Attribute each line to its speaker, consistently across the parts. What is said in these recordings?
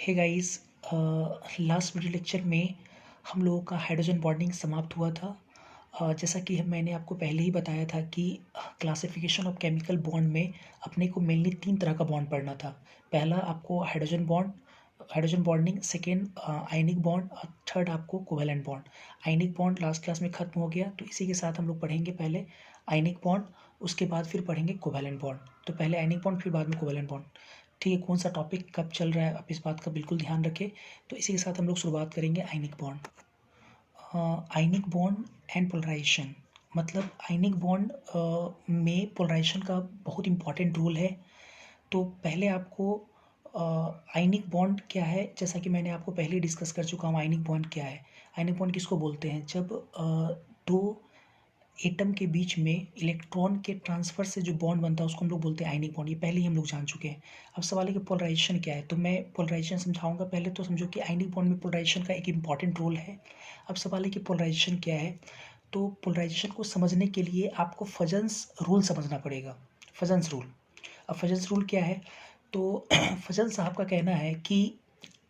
Speaker 1: हे guys, last video lecture में हम लोगों का हाइड्रोजन बॉन्डिंग समाप्त हुआ था। जैसा कि मैंने आपको पहले ही बताया था कि क्लासिफिकेशन ऑफ केमिकल बॉन्ड में अपने को मेनली 3 तरह का बॉन्ड पढ़ना था। पहला आपको hydrogen bonding, second ionic bond और थर्ड आपको covalent bond. Ionic bond last class में ख़त्म हो गया, तो इसी के साथ हम लोग पढ़ेंगे पहले आयनिक बॉन्ड, उसके बाद फिर पढ़ेंगे कोवेलेंट बॉन्ड। तो पहले आयनिक बॉन्ड फिर बाद में कोवेलेंट बॉन्ड। ठीक है, कौन सा टॉपिक कब चल रहा है आप इस बात का बिल्कुल ध्यान रखें। तो इसी के साथ हम लोग शुरुआत करेंगे ionic bond. Ionic bond and polarisation, मतलब आयनिक बॉन्ड में पोलराइजेशन का बहुत इंपॉर्टेंट रोल है। तो पहले आपको आयनिक बॉन्ड क्या है, जैसा कि मैंने आपको पहले डिस्कस कर चुका हूँ। आयनिक बॉन्ड क्या है? आयनिक बॉन्ड किसको बोलते हैं? जब दो एटम के बीच में इलेक्ट्रॉन के ट्रांसफ़र से जो बॉन्ड बनता है उसको हम लोग बोलते हैं आयनिक बॉन्ड। ये पहले ही हम लोग जान चुके हैं। अब सवाल है कि पोलराइजेशन क्या है, तो मैं पोलराइजेशन समझाऊंगा। पहले तो समझो कि आयनिक बॉन्ड में पोलराइजेशन का एक इंपॉर्टेंट रोल है। अब सवाल है कि पोलराइजेशन क्या है, तो पोलराइजेशन को समझने के लिए आपको फजन्स रूल समझना पड़ेगा। फजन्स रूल, अब फजन्स रूल क्या है? तो फजन साहब का कहना है कि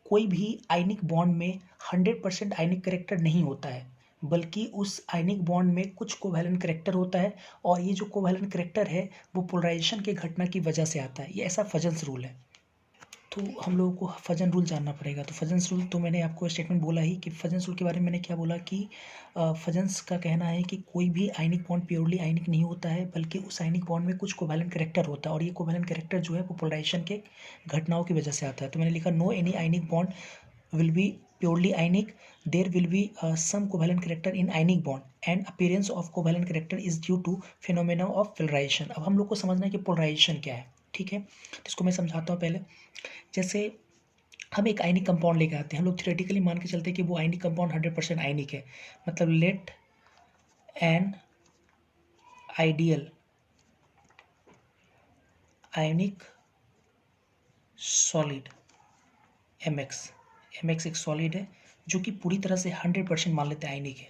Speaker 1: कोई भी आयनिक बॉन्ड में 100% आयनिक करेक्टर नहीं होता है, बल्कि उस आयनिक बॉन्ड में कुछ कोवैलेंट करेक्टर होता है, और ये जो कोवैलेंट करेक्टर है वो पोलराइजेशन के घटना की वजह से आता है। ये ऐसा फजन्स रूल है। तो हम लोगों को फजन रूल जानना पड़ेगा। तो फजन्स रूल, तो मैंने आपको स्टेटमेंट बोला ही कि फजन्स रूल के बारे में मैंने क्या बोला कि फजन्स का कहना है कि कोई भी आयनिक बॉन्ड प्योरली आयनिक नहीं होता है, बल्कि उस आयनिक बॉन्ड में कुछ कोवैलेंट करेक्टर होता है, और ये कोवैलेंट करेक्टर जो है वो पोलराइजेशन के घटनाओं की वजह से आता है। तो मैंने लिखा no any ionic bond will be purely ionic. There will be some covalent character in ionic bond and appearance of covalent character is due to phenomena of polarization. अब हम लोग को समझना है कि पोलराइजेशन क्या है। ठीक है, तो इसको मैं समझाता हूँ पहले। जैसे हम एक आयनिक कंपाउंड लेके आते हैं, हम लोग थियोरेटिकली मान के चलते हैं कि वो आयनिक कंपाउंड 100% आयनिक है। मतलब let an ideal ionic solid MX एक सॉलिड है जो कि पूरी तरह से 100% मान लेते हैं आयनिक है,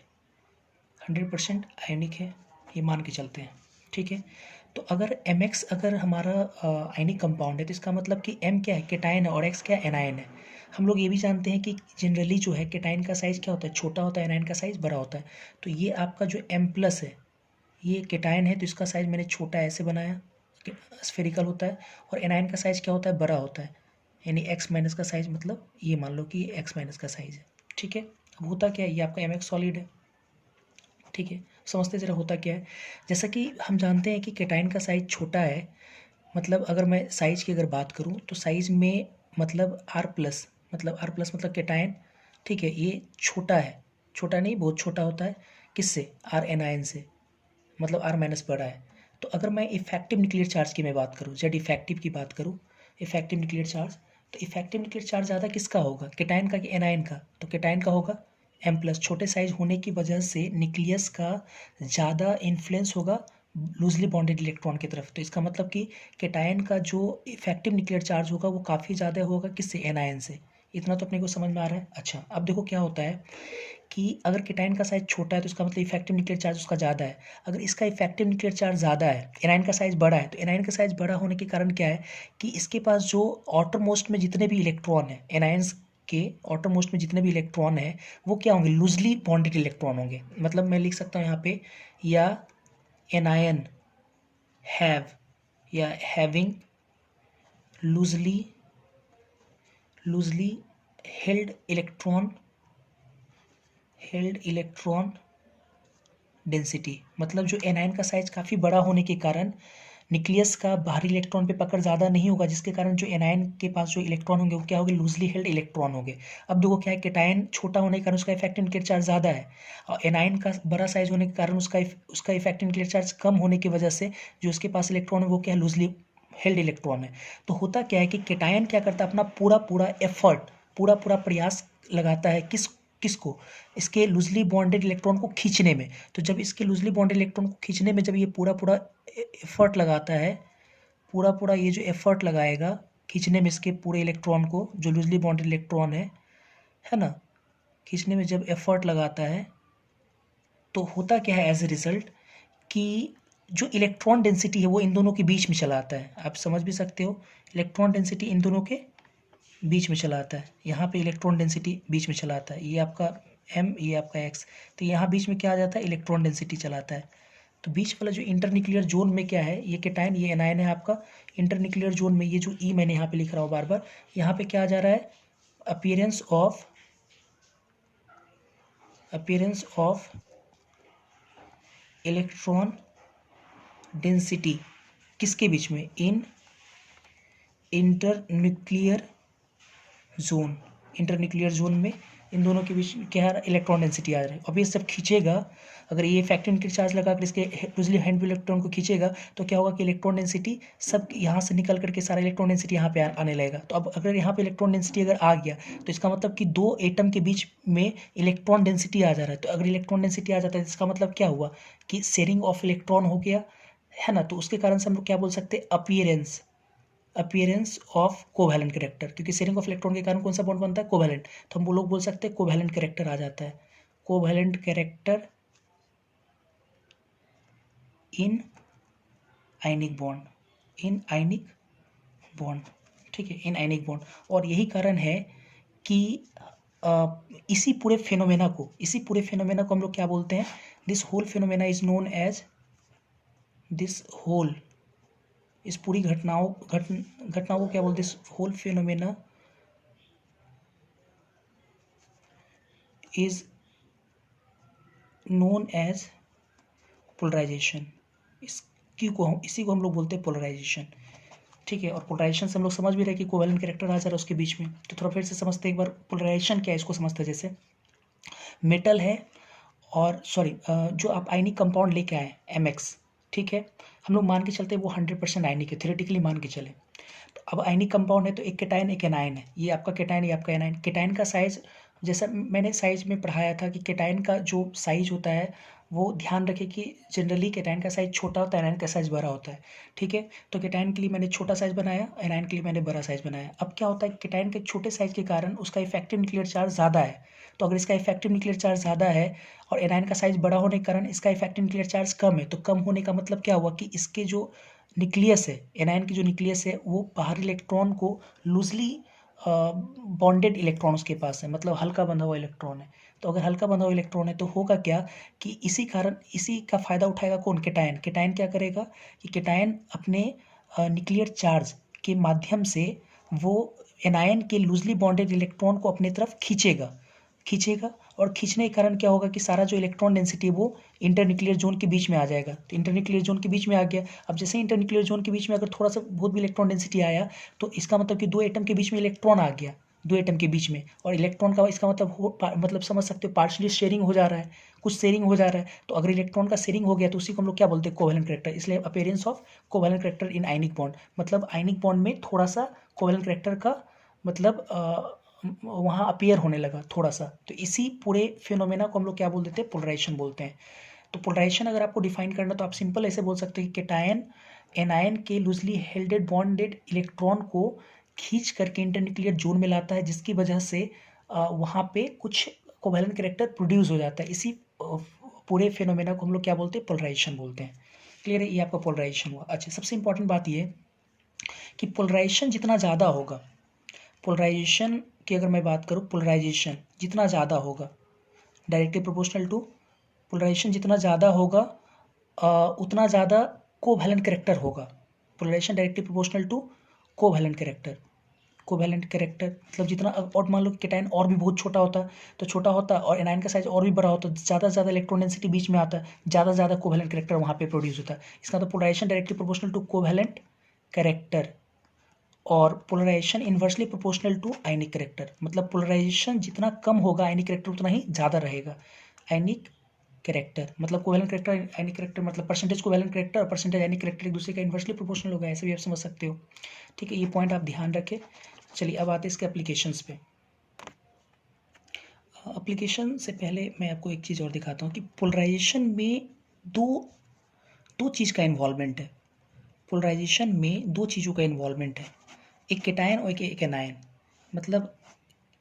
Speaker 1: 100% आयनिक है, ये मान के चलते हैं। ठीक है, तो अगर MX अगर हमारा आयनिक कंपाउंड है, तो इसका मतलब कि M क्या है? केटायन है, और X क्या है? एनायन है। हम लोग ये भी जानते हैं कि जनरली जो है केटायन का साइज़ क्या होता है? छोटा होता है, एनायन का साइज़ बड़ा होता है। तो ये आपका जो M+ है, ये केटायन है, तो इसका साइज़ मैंने छोटा ऐसे बनाया, स्फेरिकल होता है, और एनायन का साइज़ क्या होता है? बड़ा होता है, यानी X- का साइज़, मतलब ये मान लो कि X- का साइज़ है। ठीक है, अब होता क्या है? ये आपका MX सॉलिड है। ठीक है, समझते ज़रा होता क्या है। जैसा कि हम जानते हैं कि केटाइन का साइज़ छोटा है, मतलब अगर मैं साइज़ की अगर बात करूँ तो साइज़ में मतलब R+, मतलब केटाइन। ठीक है, ये छोटा है, छोटा नहीं बहुत छोटा होता है। किससे? R एनायन से, मतलब R- बड़ा है। तो अगर मैं इफेक्टिव न्यूक्लियर चार्ज की मैं बात करूँ, जेड इफेक्टिव की बात करूँ, इफेक्टिव न्यूक्लियर चार्ज, तो इफेक्टिव न्यूक्लियर चार्ज ज़्यादा किसका होगा? केटाइन का कि एनायन का? तो केटाइन का होगा। M+, छोटे साइज होने की वजह से न्यूक्लियस का ज़्यादा इन्फ्लुएंस होगा लूजली बॉन्डेड इलेक्ट्रॉन की तरफ। तो इसका मतलब कि केटायन का जो इफेक्टिव न्यूक्लियर चार्ज होगा वो काफ़ी ज़्यादा होगा किससे? एनायन से। इतना तो अपने को समझ में आ रहा है। अच्छा, अब देखो क्या होता है कि अगर केटायन का साइज छोटा है तो इसका मतलब इफेक्टिव न्यूक्लियर चार्ज उसका ज़्यादा है। अगर इसका इफेक्टिव न्यूक्लियर चार्ज ज़्यादा है, एनायन का साइज बड़ा है, तो एनायन का साइज बड़ा होने के कारण क्या है कि इसके पास जो आउटर मोस्ट में जितने भी इलेक्ट्रॉन है, एनायंस के आउटर मोस्ट में जितने भी इलेक्ट्रॉन है वो क्या होंगे? लूजली बॉन्डेड इलेक्ट्रॉन होंगे। मतलब मैं लिख सकता हूँ यहाँ पे, या एनायन हैव या having loosely held electron density. मतलब जो एनायन का साइज काफ़ी बड़ा होने के कारण न्यूक्लियस का बाहरी इलेक्ट्रॉन पे पकड़ ज़्यादा नहीं होगा, जिसके कारण जो एनायन के पास जो इलेक्ट्रॉन होंगे वो क्या होंगे? लूजली हेल्ड इलेक्ट्रॉन होंगे। अब देखो क्या है, केटायन छोटा होने के कारण उसका इफेक्टिव न्यूक्लियर चार्ज ज़्यादा है, और एनायन का बड़ा साइज होने के कारण उसका इफेक्टिव न्यूक्लियर चार्ज कम होने की वजह से जो उसके पास इलेक्ट्रॉन है वो क्या है? लूजली हेल्ड इलेक्ट्रॉन है। तो होता क्या है कि केटायन क्या करता है? अपना पूरा एफर्ट, पूरा प्रयास लगाता है किसको? इसके लूजली बॉन्डेड इलेक्ट्रॉन को खींचने में। तो जब इसके लूजली बॉन्डेड इलेक्ट्रॉन को खींचने में जब ये पूरा एफर्ट लगाता है, पूरा ये जो एफर्ट लगाएगा खींचने में इसके पूरे इलेक्ट्रॉन को, जो लूजली बॉन्डेड इलेक्ट्रॉन है ना, खींचने में जब एफर्ट लगाता है तो होता क्या है एज ए रिजल्ट कि जो इलेक्ट्रॉन डेंसिटी है वो इन दोनों के बीच में चला आता है। आप समझ भी सकते हो, इलेक्ट्रॉन डेंसिटी इन दोनों के बीच में चला आता है, यहाँ पे इलेक्ट्रॉन डेंसिटी बीच में चला आता है, ये आपका m, ये आपका x, तो यहाँ बीच में क्या आ जाता है, इलेक्ट्रॉन डेंसिटी चलाता है। तो बीच वाला जो इंटरन्यूक्लियर जोन में क्या है, ये केटायन, ये एनायन है आपका। इंटरन्यूक्लियर जोन में ये जो ई मैंने यहाँ पे लिख रहा हूँ बार बार, यहाँ पे क्या आ जा रहा है, अपीयरेंस ऑफ इलेक्ट्रॉन डेंसिटी किसके बीच में, इन इंटरन्यूक्लियर जोन में इन दोनों के बीच क्या है, इलेक्ट्रॉन डेंसिटी आ रहा है। अब ये सब खींचेगा, अगर ये इफेक्टिव न्यूक्लियर चार्ज लगा कर इसके लूजली हैंड इलेक्ट्रॉन को खींचेगा तो क्या होगा कि इलेक्ट्रॉन डेंसिटी सब यहाँ से निकल करके सारा इलेक्ट्रॉन डेंसिटी यहाँ पे आने लगेगा। तो अब अगर यहाँ पे इलेक्ट्रॉन डेंसिटी अगर आ गया तो इसका मतलब कि दो एटम के बीच में इलेक्ट्रॉन डेंसिटी आ जा रहा है। तो अगर इलेक्ट्रॉन डेंसिटी आ जाता है इसका मतलब क्या हुआ कि शेयरिंग ऑफ इलेक्ट्रॉन हो गया है ना। तो उसके कारण से हम लोग क्या बोल सकते हैं, अपीयरेंस ऑफ कोवैलेंट कैरेक्टर, क्योंकि शेयरिंग ऑफ इलेक्ट्रॉन के कारण कौन सा बॉन्ड बनता है, कोवैलेंट। तो हम वो लोग बोल सकते हैं कोवैलेंट कैरेक्टर आ जाता है, covalent character in ionic bond, ठीक है, इन आयनिक बॉन्ड। और यही कारण है कि इसी पूरे फिनोमेना को हम लोग क्या बोलते हैं, this whole phenomena is known as, इस पूरी घटनाओं को क्या बोलते हैं, whole phenomena is known as polarisation. इसी को हम लोग बोलते हैं पोलराइजेशन, ठीक है। और पोलराइजेशन से हम लोग समझ भी रहे कि कोवैलेंट कैरेक्टर आ जा रहा है उसके बीच में। तो थोड़ा फिर से समझते हैं एक बार, पोलराइजेशन क्या है इसको समझते हैं। जैसे मेटल है और जो आप आयनिक कंपाउंड लेके आए MX, ठीक है, हम लोग मान के चलते हैं वो 100% आयनिक है, थ्योरेटिकली मान के चले। तो अब आयनिक कंपाउंड है तो एक केटायन एक एनायन है, ये आपका केटायन ये आपका एनायन। केटायन का साइज, जैसा मैंने साइज में पढ़ाया था कि केटायन का जो साइज होता है वो ध्यान रखें कि जनरली केटायन का साइज छोटा होता है, एनायन का साइज बड़ा होता है, ठीक है। तो केटायन के लिए मैंने छोटा साइज बनाया, एनायन के लिए मैंने बड़ा साइज बनाया। अब क्या होता है, केटायन के छोटे साइज के कारण उसका इफेक्टिव न्यूक्लियर चार्ज ज़्यादा है। तो अगर इसका इफेक्टिव न्यूक्लियर चार्ज ज़्यादा है और एनायन का साइज बड़ा होने के कारण इसका इफेक्टिव न्यूक्लियर चार्ज कम है, तो कम होने का मतलब क्या हुआ कि इसके जो न्यूक्लियस है, एनायन की जो न्यूक्लियस है वो बाहरी इलेक्ट्रॉन को लूजली बॉन्डेड इलेक्ट्रॉन उसके पास है, मतलब हल्का बंधा हुआ इलेक्ट्रॉन है। तो अगर हल्का बंधा हुआ इलेक्ट्रॉन है तो होगा क्या कि इसी का फ़ायदा उठाएगा कौन, केटायन क्या करेगा कि केटायन अपने न्यूक्लियर चार्ज के माध्यम से वो एनायन के लूजली बॉन्डेड इलेक्ट्रॉन को अपनी तरफ खींचेगा और खींचने के कारण क्या होगा कि सारा जो इलेक्ट्रॉन डेंसिटी है वो इंटरन्यूक्लियर जोन के बीच में आ जाएगा। तो इंटरन्यूक्लियर जोन के बीच में आ गया। अब जैसे इंटरन्यूक्लियर जोन के बीच में अगर थोड़ा सा बहुत भी इलेक्ट्रॉन डेंसिटी आया तो इसका मतलब कि दो एटम के बीच में इलेक्ट्रॉन आ गया, दो एटम के बीच में, और इलेक्ट्रॉन का इसका मतलब समझ सकते हो पार्शली शेयरिंग हो जा रहा है, कुछ शेयरिंग हो जा रहा है। तो अगर इलेक्ट्रॉन का शेयरिंग हो गया तो उसी को हम लोग क्या बोलते हैं, कोवैलेंट कैरेक्टर। इसलिए appearance of covalent character in ionic bond, मतलब आयनिक बॉन्ड में थोड़ा सा कोवैलेंट कैरेक्टर का मतलब वहाँ अपीयर होने लगा थोड़ा सा। तो इसी पूरे फिनोमेना को हम लोग क्या बोल देते हैं, पोलराइजेशन बोलते हैं। तो पोलराइजेशन अगर आपको डिफाइन करना तो आप सिंपल ऐसे बोल सकते हैं कि केटायन एनायन के लूजली हेल्डेड बॉन्डेड इलेक्ट्रॉन को खींच करके इंटरन्यूक्लियर जोन में लाता है, जिसकी वजह से वहाँ पे कुछ कोवैलेंट कैरेक्टर प्रोड्यूस हो जाता है। इसी पूरे फिनोमेना को हम लोग क्या बोलते हैं, पोलराइजेशन बोलते हैं। क्लियर है, ये आपका पोलराइजेशन हुआ। अच्छा, सबसे इंपॉर्टेंट बात ये कि पोलराइजेशन जितना ज़्यादा होगा, पोलराइजेशन की अगर मैं बात करूँ, पोलराइजेशन जितना ज़्यादा होगा डायरेक्टली प्रोपोर्शनल टू, पोलराइजेशन जितना ज़्यादा होगा उतना ज़्यादा कोवैलेंट कैरेक्टर होगा। Polarisation directly proportional to covalent character मतलब जितना, और मान लो केटायन और भी बहुत छोटा होता तो छोटा होता और एनायन का साइज और भी बड़ा होता, ज़्यादा से ज़्यादा इलेक्ट्रॉन डेंसिटी बीच में आता, ज़्यादा से ज़्यादा कोवैलेंट कैरेक्टर वहाँ पे प्रोड्यूस होता। इसका तो polarization directly proportional to covalent character, और polarization inversely proportional to ionic character, मतलब पोलराइजेशन जितना कम होगा आयनिक कैरेक्टर उतना ही ज़्यादा रहेगा। आयनिक कैरेक्टर मतलब कोवैलेंट कैरेक्टर, आयनिक कैरेक्टर मतलब परसेंटेज कोवैलेंट कैरेक्टर और परसेंटेज आयनिक कैरेक्टर एक दूसरे का इन्वर्सली प्रोपोर्शनल होगा, ऐसे भी आप समझ सकते हो। ठीक है, ये पॉइंट आप ध्यान रखें। चलिए अब आते हैं इसके एप्लीकेशंस पे। एप्लीकेशन से पहले मैं आपको एक चीज़ और दिखाता हूँ कि पोलराइजेशन में दो चीज़ का इन्वॉल्वमेंट है। पोलराइजेशन में दो चीज़ों का इन्वॉल्वमेंट है, एक केटायन और एक एनायन। मतलब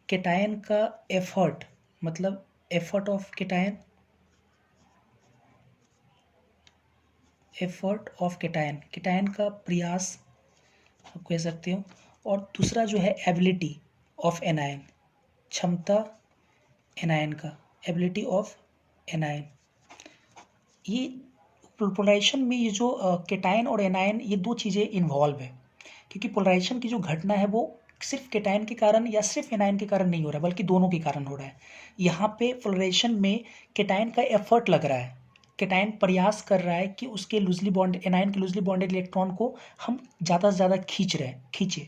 Speaker 1: केटायन का एफर्ट, मतलब एफर्ट ऑफ केटायन, केटायन का प्रयास आप कह सकते हो, और दूसरा जो है एबिलिटी, ऑफ एनायन, क्षमता एनायन का, एबिलिटी ऑफ एनायन। ये पोलराइजेशन में ये जो केटायन और एनायन, ये दो चीज़ें इन्वॉल्व है, क्योंकि पोलराइजेशन की जो घटना है वो सिर्फ केटायन के कारण या सिर्फ एनायन के कारण नहीं हो रहा है, बल्कि दोनों के कारण हो रहा है। यहाँ पे पोलराइजेशन में केटायन का एफर्ट लग रहा है, केटायन प्रयास कर रहा है कि उसके लूजली बॉन्ड एनायन के लूजली बॉन्डेड इलेक्ट्रॉन को हम ज़्यादा से ज़्यादा खींचे,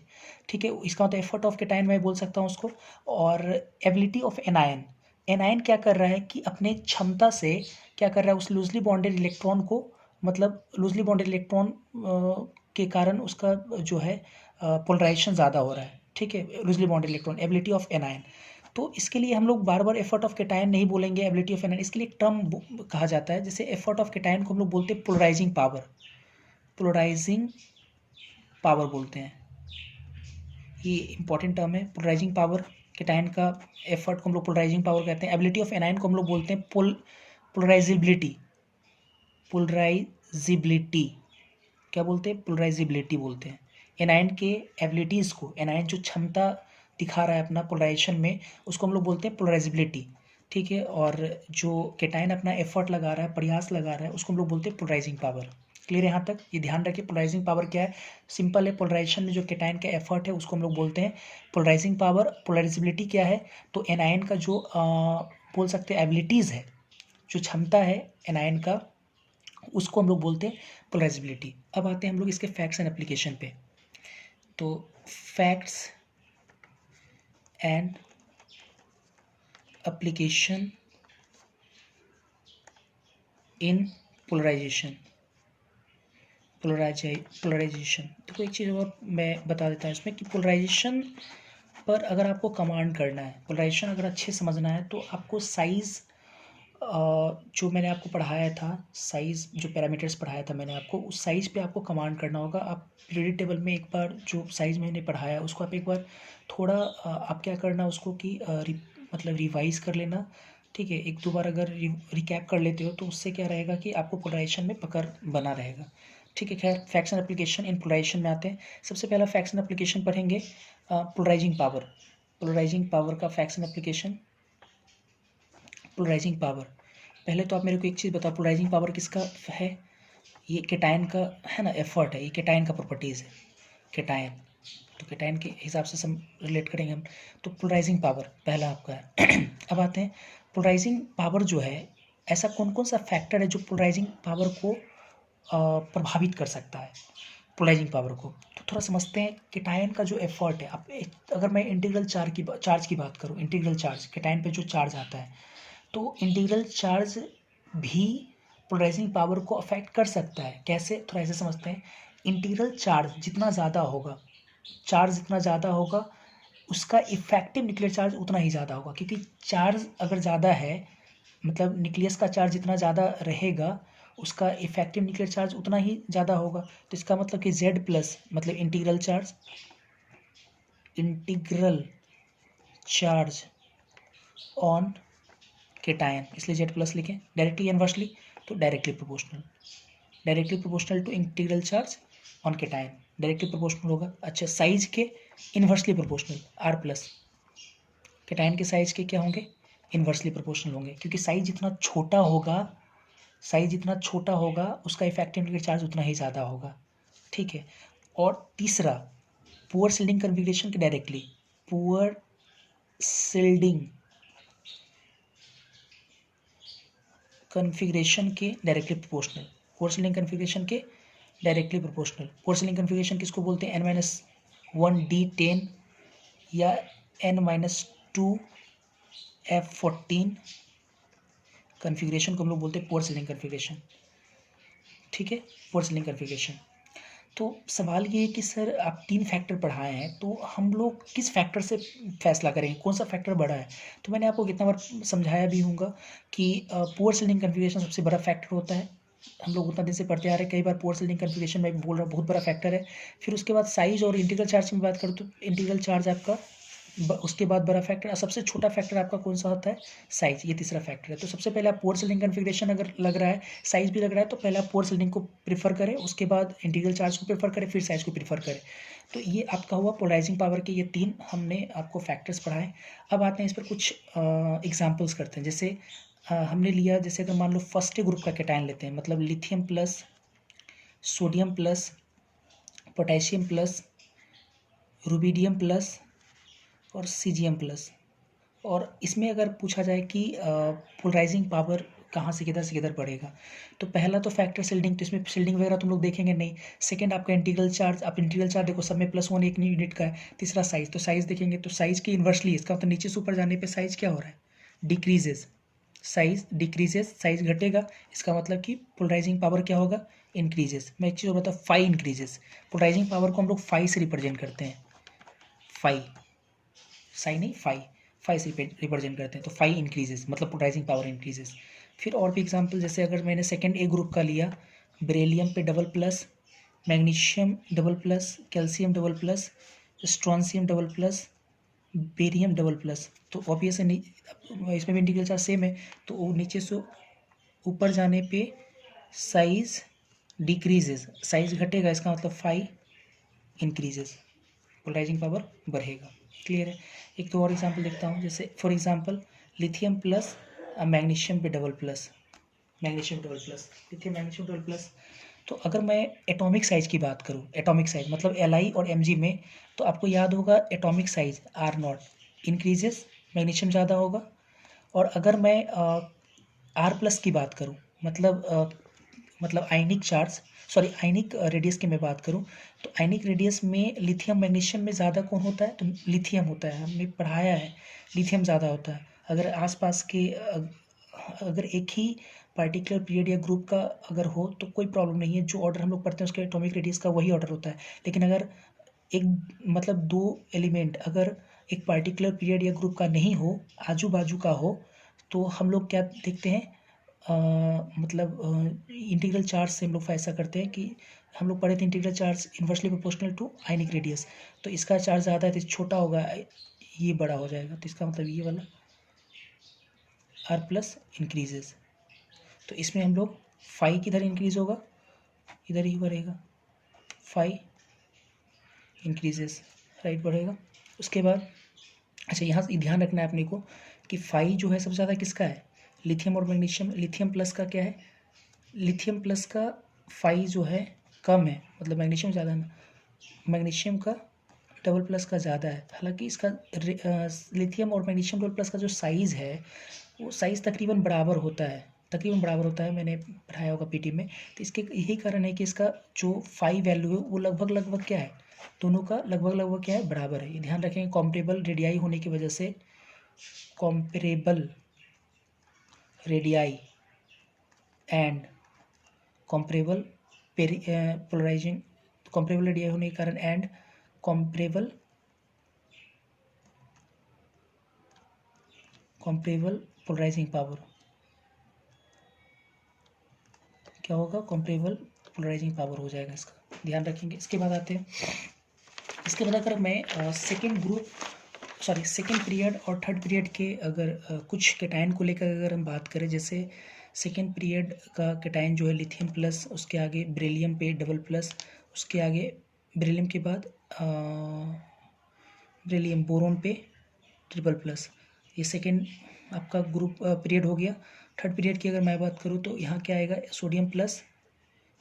Speaker 1: ठीक है। इसका मतलब एफर्ट ऑफ केटायन मैं बोल सकता हूँ उसको। और एबिलिटी ऑफ एनायन, एनायन क्या कर रहा है कि अपने क्षमता से क्या कर रहा है, उस लूजली बॉन्डेड इलेक्ट्रॉन को, मतलब लूजली बॉन्डेड इलेक्ट्रॉन के कारण उसका जो है पोलराइजेशन ज़्यादा हो रहा है, ठीक है, loosely bonded electron, ability of anion. तो इसके लिए हम लोग बार बार एफर्ट ऑफ केटायन नहीं बोलेंगे, एबिलिटी ऑफ एनायन, इसके लिए एक टर्म कहा जाता है, जैसे एफर्ट ऑफ केटायन को हम लोग बोलते हैं पोलराइजिंग पावर, पोलराइजिंग पावर बोलते हैं, ये इंपॉर्टेंट टर्म है। पोलराइजिंग पावर, केटायन का एफर्ट को हम लोग पोलराइजिंग पावर कहते हैं। एबिलिटी ऑफ एनायन को हम लोग बोलते हैं पोलराइजिबिलिटी, पोलराइजिबिलिटी क्या बोलते हैं, पोलराइजिबिलिटी बोलते हैं। एनायन के एबिलिटीज़ को, एनायन जो क्षमता दिखा रहा है अपना पोलराइजेशन में, उसको हम लोग बोलते हैं पोलराइजिबिलिटी, ठीक है। और जो केटायन अपना एफर्ट लगा रहा है, प्रयास लगा रहा है, उसको हम लोग बोलते हैं पोलराइजिंग पावर। क्लियर है यहाँ तक? ये ध्यान रखिए, पोलराइजिंग पावर क्या है, सिंपल है, पोलराइजेशन में जो केटायन का एफर्ट है उसको हम लोग बोलते हैं पोलराइजिंग पावर। पोलराइजिबिलिटी क्या है, तो एनायन का जो बोल सकते हैं एबिलिटीज़ है, जो क्षमता है एनायन का, उसको हम लोग बोलते हैं पोलराइजिबिलिटी। अब आते हैं हम लोग इसके फैक्ट्स एंड एप्लीकेशन पे। तो facts and application in polarisation, polarisation. देखो एक चीज़ और मैं बता देता हूँ इसमें कि पोलराइजेशन पर अगर आपको कमांड करना है, पोलराइजेशन अगर अच्छे समझना है, तो आपको साइज़ जो मैंने आपको पढ़ाया था, साइज़ जो पैरामीटर्स पढ़ाया था मैंने आपको, उस साइज़ पे आपको कमांड करना होगा। आप पीरियड टेबल में एक बार जो साइज़ मैंने पढ़ाया उसको आप एक बार थोड़ा आप क्या करना उसको कि मतलब रिवाइज़ कर लेना, ठीक है। एक दो बार अगर रिकैप कर लेते हो तो उससे क्या रहेगा कि आपको पोलराइजेशन में पकड़ बना रहेगा, ठीक है। खैर, facts and application in polarisation में आते हैं। सबसे पहला फैक्ट्स एंड एप्लीकेशन पढ़ेंगे पोलराइजिंग पावर, पोलराइजिंग पावर का facts and application. Polarising power, पहले तो आप मेरे को एक चीज़ बताओ, पोलराइजिंग पावर किसका है, ये केटायन का है ना, एफर्ट है, ये केटायन का प्रॉपर्टीज़ है, केटायन, तो केटायन के हिसाब से सब रिलेट करेंगे हम। तो पोलराइजिंग पावर पहला आपका है। अब आते हैं पोलराइजिंग पावर जो है, ऐसा कौन कौन सा फैक्टर है जो पोलराइजिंग पावर को प्रभावित कर सकता है, पोलराइजिंग पावर को। तो थोड़ा समझते हैं केटायन का जो एफर्ट है। अब अगर मैं इंटीग्रल चार्ज की बात करूँ, इंटीग्रल चार्ज, केटायन पे जो चार्ज आता है, तो इंटीग्रल चार्ज भी पोलराइजिंग पावर को अफेक्ट कर सकता है। कैसे, थोड़ा ऐसे समझते हैं। इंटीग्रल चार्ज जितना ज़्यादा होगा, चार्ज जितना ज़्यादा होगा, उसका इफेक्टिव न्यूक्लियर चार्ज उतना ही ज़्यादा होगा, क्योंकि चार्ज अगर ज़्यादा है, मतलब न्यूक्लियस का चार्ज जितना ज़्यादा रहेगा, उसका इफेक्टिव न्यूक्लियर चार्ज उतना ही ज़्यादा होगा। तो इसका मतलब कि Z प्लस, मतलब integral charge, integral charge on cation, इसलिए Z प्लस लिखें। डायरेक्टली इनवर्सली, तो directly proportional, directly proportional to integral charge on cation, directly proportional होगा। अच्छा, साइज के inversely proportional, R plus, cation के साइज के क्या होंगे, इन्वर्सली प्रोपोर्शनल होंगे, क्योंकि साइज जितना छोटा होगा, साइज जितना छोटा होगा, उसका इफेक्टिव न्यूक्लियर चार्ज उतना ही ज़्यादा होगा, ठीक है। और तीसरा, पुअर शिल्डिंग कन्फिग्रेशन के डायरेक्टली, पुअर शिल्डिंग कन्फिग्रेशन के directly proportional, poor shielding configuration के directly proportional. Poor shielding configuration किसको बोलते हैं, N-1D10 या N-2F14 कन्फिग्रेशन को हम लोग बोलते हैं पुअर शिल्डिंग कन्फिग्रेशन, ठीक है, पुअर शिल्डिंग कन्फिग्रेशन। तो सवाल ये है कि सर आप 3 फैक्टर पढ़ाए हैं, तो हम लोग किस फैक्टर से फैसला करेंगे, कौन सा फैक्टर बड़ा है। तो मैंने आपको कितना बार समझाया भी होगा कि पुअर शिल्डिंग कन्फिग्रेशन सबसे बड़ा फैक्टर होता है। हम लोग उतना दिन से पढ़ते आ रहे हैं, कई बार पुअर शिल्डिंग कन्फिग्रेशन में भी बोल रहा हूँ बहुत बड़ा फैक्टर है। फिर उसके बाद साइज और इंटीग्रल चार्ज की बात करूँ तो इंटीग्रल चार्ज आपका उसके बाद बड़ा फैक्टर, सबसे छोटा फैक्टर आपका कौन सा होता है, साइज, ये तीसरा फैक्टर है। तो सबसे पहले आप पोर सीलिंग कन्फिग्रेशन अगर लग रहा है, साइज भी लग रहा है, तो पहले आप पोर सीलिंग को प्रीफर करें, उसके बाद इंटीग्रल चार्ज को प्रीफर करें, फिर साइज को प्रीफर करें। तो ये आपका हुआ पोलराइजिंग पावर के ये 3 हमने आपको फैक्टर्स पढ़ाए। अब आते हैं इस पर कुछ एग्जाम्पल्स करते हैं। जैसे हमने लिया, जैसे अगर मान लो फर्स्ट ग्रुप का कैटायन लेते हैं, मतलब lithium plus, sodium plus, potassium plus, rubidium plus और सीजियम प्लस। और इसमें अगर पूछा जाए कि पोलराइजिंग पावर कहाँ से किधर बढ़ेगा, तो पहला तो फैक्टर शिल्डिंग, तो इसमें शिल्डिंग वगैरह तुम लोग देखेंगे नहीं। सेकंड आपका इंटीग्रल चार्ज, आप इंटीग्रल चार्ज देखो सब में +1 एक यूनिट का है। तीसरा साइज, तो साइज देखेंगे तो साइज के इन्वर्सली, इसका मतलब नीचे से ऊपर जाने पे साइज क्या हो रहा है, डिक्रीजेज, साइज डिक्रीजेज, साइज घटेगा, इसका मतलब कि पोलराइजिंग पावर क्या होगा, इंक्रीजेस। मैं एक चीज़ बता, फाई इंक्रीजेस। पोलराइजिंग पावर को हम लोग फाई से रिप्रेजेंट करते हैं, फाई, साई नहीं फाई, फाई से रिप्रेजेंट करते हैं। तो फाई इंक्रीजेस मतलब पोलराइजिंग पावर इंक्रीजेस। फिर और भी एग्जांपल, जैसे अगर मैंने सेकंड ए ग्रुप का लिया, बेरिलियम पे double plus, magnesium double plus, calcium double plus, strontium double plus, barium double plus. तो ऑब्वियस है, इसमें भी इंटीग्रल चार्ज सेम है, तो वो नीचे से ऊपर जाने पे साइज डिक्रीजेस, साइज घटेगा, इसका मतलब फाई इंक्रीजेस, पोलराइजिंग पावर बढ़ेगा। क्लियर है। एक तो और एग्जांपल देखता हूँ, जैसे for example lithium plus magnesium पे double plus, magnesium double plus, lithium magnesium double plus. तो अगर मैं एटॉमिक साइज की बात करूँ, एटॉमिक साइज मतलब Li और Mg में, तो आपको याद होगा atomic size R0 increases, magnesium ज़्यादा होगा। और अगर मैं R+ की बात करूँ, मतलब आयनिक चार्ज, सॉरी आयनिक रेडियस की मैं बात करूं, तो आयनिक रेडियस में लिथियम मैग्नीशियम में ज़्यादा कौन होता है, तो लिथियम होता है, हमने पढ़ाया है, लिथियम ज़्यादा होता है। अगर आसपास के अगर एक ही पार्टिकुलर पीरियड या ग्रुप का अगर हो तो कोई प्रॉब्लम नहीं है, जो ऑर्डर हम लोग पढ़ते हैं उसके एटॉमिक रेडियस का वही ऑर्डर होता है। लेकिन अगर एक मतलब 2 एलिमेंट अगर एक पार्टिकुलर पीरियड या ग्रुप का नहीं हो, आजू बाजू का हो, तो हम लोग क्या देखते हैं, मतलब इंटीग्रल चार्ज से हम लोग ऐसा करते हैं कि हम लोग पढ़े थे integral charge inversely proportional to ionic radius. तो इसका चार्ज ज़्यादा है तो छोटा होगा, ये बड़ा हो जाएगा, तो इसका मतलब ये वाला R+ इंक्रीजेस। तो इसमें हम लोग फाई किधर इंक्रीज होगा, इधर ही बढ़ेगा, फाई इंक्रीजेस, राइट बढ़ेगा। उसके बाद अच्छा यहाँ से ध्यान रखना है अपने को कि फाई जो है सबसे ज़्यादा किसका है, लिथियम और मैग्नीशियम। लिथियम प्लस का क्या है, लिथियम प्लस का फाई जो है कम है, मतलब मैग्नीशियम ज़्यादा है ना, मैग्नीशियम का डबल प्लस का ज़्यादा है। हालांकि इसका लिथियम और मैग्नीशियम डबल प्लस का जो साइज़ है वो साइज़ तकरीबन बराबर होता है, तकरीबन बराबर होता है, मैंने पढ़ाया होगा पीटी में। तो इसके यही कारण है कि इसका जो फाई वैल्यू है वो लगभग क्या है, दोनों का लगभग क्या है, बराबर है। ये ध्यान रखेंगे, कॉम्परेबल रेडियाई होने की वजह से, comparable radii and comparable polarising, comparable radii होने के कारण एंड कॉम्परेबल पोलराइजिंग पावर, क्या होगा, कॉम्परेबल पोलराइजिंग पावर हो जाएगा, इसका ध्यान रखेंगे। इसके बाद आते हैं, इसके बाद अगर मैं सेकेंड पीरियड और थर्ड पीरियड के अगर कुछ कैटायन को लेकर अगर हम बात करें, जैसे सेकेंड पीरियड का कैटायन जो है लिथियम प्लस, उसके आगे बेरिलियम पे डबल प्लस, उसके आगे बेरिलियम के बाद बेरिलियम बोरोन पे ट्रिपल प्लस, ये सेकेंड आपका ग्रुप पीरियड हो गया। थर्ड पीरियड की अगर मैं बात करूँ तो यहाँ क्या आएगा, सोडियम प्लस,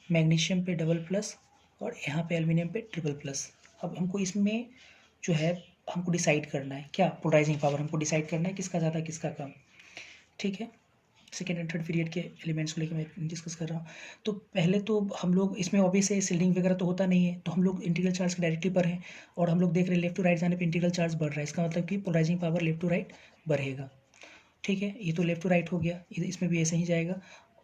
Speaker 1: मैग्नीशियम पे डबल प्लस और यहाँ पे एल्युमिनियम पे ट्रिपल प्लस। अब हमको इसमें जो है हमको डिसाइड करना है क्या, पोलराइजिंग पावर हमको डिसाइड करना है किसका ज़्यादा किसका कम, ठीक है। सेकेंड एंड थर्ड पीरियड के एलिमेंट्स को लेकर मैं डिस्कस कर रहा हूँ। तो पहले तो हम लोग इसमें ऑब्वियस है शिल्डिंग वगैरह तो होता नहीं है, तो हम लोग इंटीग्रल चार्ज के डायरेक्टली पर हैं और हम लोग देख रहे हैं लेफ्ट टू राइट जाने पे इंटीग्रल चार्ज बढ़ रहा है, इसका मतलब कि polarising power left to right बढ़ेगा, ठीक है। ये तो लेफ्ट टू राइट हो गया, इसमें भी ऐसे ही जाएगा।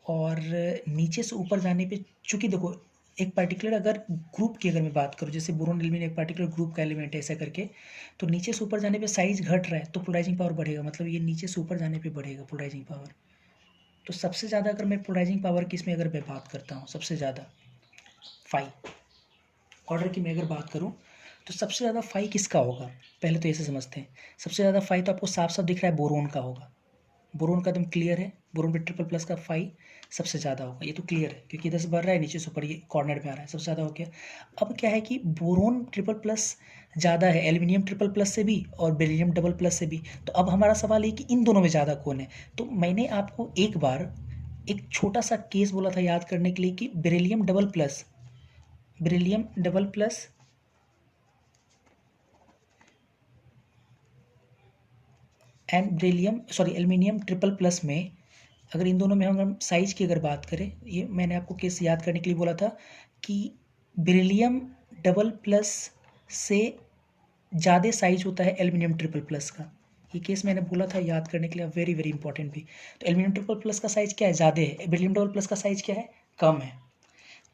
Speaker 1: और नीचे से ऊपर जाने पे, चूँकि देखो एक पर्टिकुलर अगर ग्रुप की अगर मैं बात करूँ, जैसे बोरोन एलिमेंट एक पर्टिकुलर ग्रुप का एलिमेंट है ऐसा करके, तो नीचे से ऊपर जाने पे साइज घट रहा है तो पोलराइजिंग पावर बढ़ेगा, मतलब ये नीचे से ऊपर जाने पे बढ़ेगा पोलराइजिंग पावर। तो सबसे ज़्यादा अगर मैं पोलराइजिंग पावर की इसमें अगर मैं बात करता हूँ, सबसे ज़्यादा फाई ऑर्डर की मैं अगर बात करूँ, तो सबसे ज़्यादा फाई किसका होगा, पहले तो ऐसे समझते हैं। सबसे ज़्यादा फाई तो आपको साफ साफ दिख रहा है बोरोन का होगा, बोरोन का एकदम क्लियर है, बोरोन पे ट्रिपल प्लस का फाई सबसे ज़्यादा होगा, ये तो क्लियर है क्योंकि इधर से बढ़ रहा है नीचे से ऊपर ये कॉर्नर में आ रहा है, सबसे ज़्यादा हो गया। अब क्या है कि बोरोन ट्रिपल प्लस ज़्यादा है एल्यूमिनियम ट्रिपल प्लस से भी और बेरिलियम डबल प्लस से भी। तो अब हमारा सवाल ये कि इन दोनों में ज़्यादा कौन है। तो मैंने आपको एक बार एक छोटा सा केस बोला था याद करने के लिए कि beryllium double plus and aluminium triple plus में, अगर इन दोनों में हम साइज़ की अगर बात करें, ये मैंने आपको केस याद करने के लिए बोला था कि बेरिलियम डबल प्लस से ज़्यादा साइज होता है एल्यूमिनियम ट्रिपल प्लस का। ये केस मैंने बोला था याद करने के लिए, वेरी वेरी इंपॉर्टेंट भी। तो एल्यूमिनियम ट्रिपल प्लस का साइज़ क्या है, ज़्यादा है, बेरिलियम डबल प्लस का साइज़ क्या है, कम है।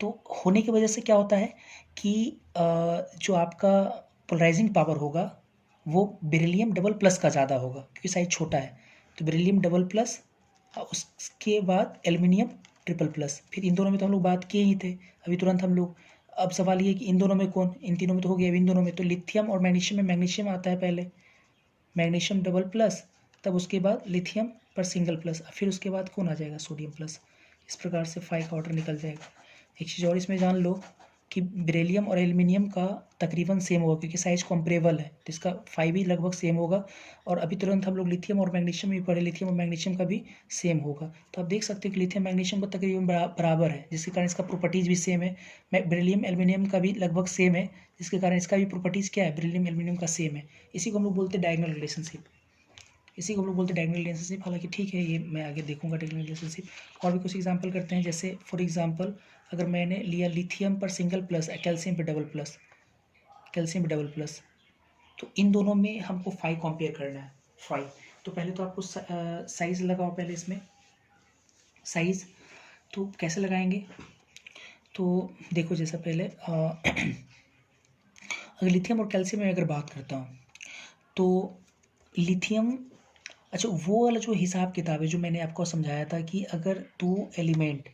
Speaker 1: तो होने की वजह से क्या होता है कि जो आपका पोलराइजिंग पावर होगा वो बेरिलियम डबल प्लस का ज़्यादा होगा क्योंकि साइज छोटा है। तो बेरिलियम डबल प्लस, उसके बाद एल्यूमिनियम ट्रिपल प्लस, फिर इन दोनों में तो हम लोग बात किए ही थे अभी तुरंत हम लोग। अब सवाल ये कि इन दोनों में कौन, इन तीनों में तो हो गया, अब इन दोनों में तो लिथियम और मैग्नीशियम में मैग्नीशियम आता है पहले, मैग्नीशियम डबल प्लस, तब उसके बाद लिथियम पर सिंगल प्लस, फिर उसके बाद कौन आ जाएगा, सोडियम प्लस। इस प्रकार से फाई का ऑर्डर निकल जाएगा। एक चीज़ और इसमें जान लो कि बेरिलियम और एल्यूमिनियम का तकरीबन सेम होगा क्योंकि साइज कंपेरेबल है, तो इसका फाई भी लगभग सेम होगा। और अभी तुरंत हम लोग लिथियम और मैग्नीशियम भी पढ़े, लिथियम और मैग्नीशियम का भी सेम होगा। तो आप देख सकते हो कि लिथियम मैग्नीशियम का तकरीबन बराबर है, जिसके कारण इसका प्रॉपर्टीज़ भी सेम है। बेरिलियम एल्यूमिनियम का भी लगभग सेम है, जिसके कारण इसका भी प्रॉपर्टीज़ क्या है, बेरिलियम एल्यूमिनियम का सेम है। इसी को हम लोग बोलते हैं डायगोनल रिलेशनशिप, इसी को हम लोग बोलते हैं डायगोनल रिलेशनशिप। हालांकि ठीक है, ये मैं आगे देखूंगा डायगोनल रिलेशनशिप। और भी कुछ एग्जांपल करते हैं, जैसे फॉर एग्जांपल अगर मैंने लिया लिथियम पर सिंगल प्लस, कैल्शियम पे डबल प्लस, कैल्शियम पे डबल प्लस, तो इन दोनों में हमको फाई कंपेयर करना है, फाई। तो पहले तो आपको साइज लगाओ, पहले इसमें साइज तो कैसे लगाएंगे, तो देखो जैसा पहले अगर लिथियम और कैल्शियम में अगर बात करता हूँ तो लिथियम, अच्छा वो वाला जो हिसाब किताब है जो मैंने आपको समझाया था कि अगर दो एलिमेंट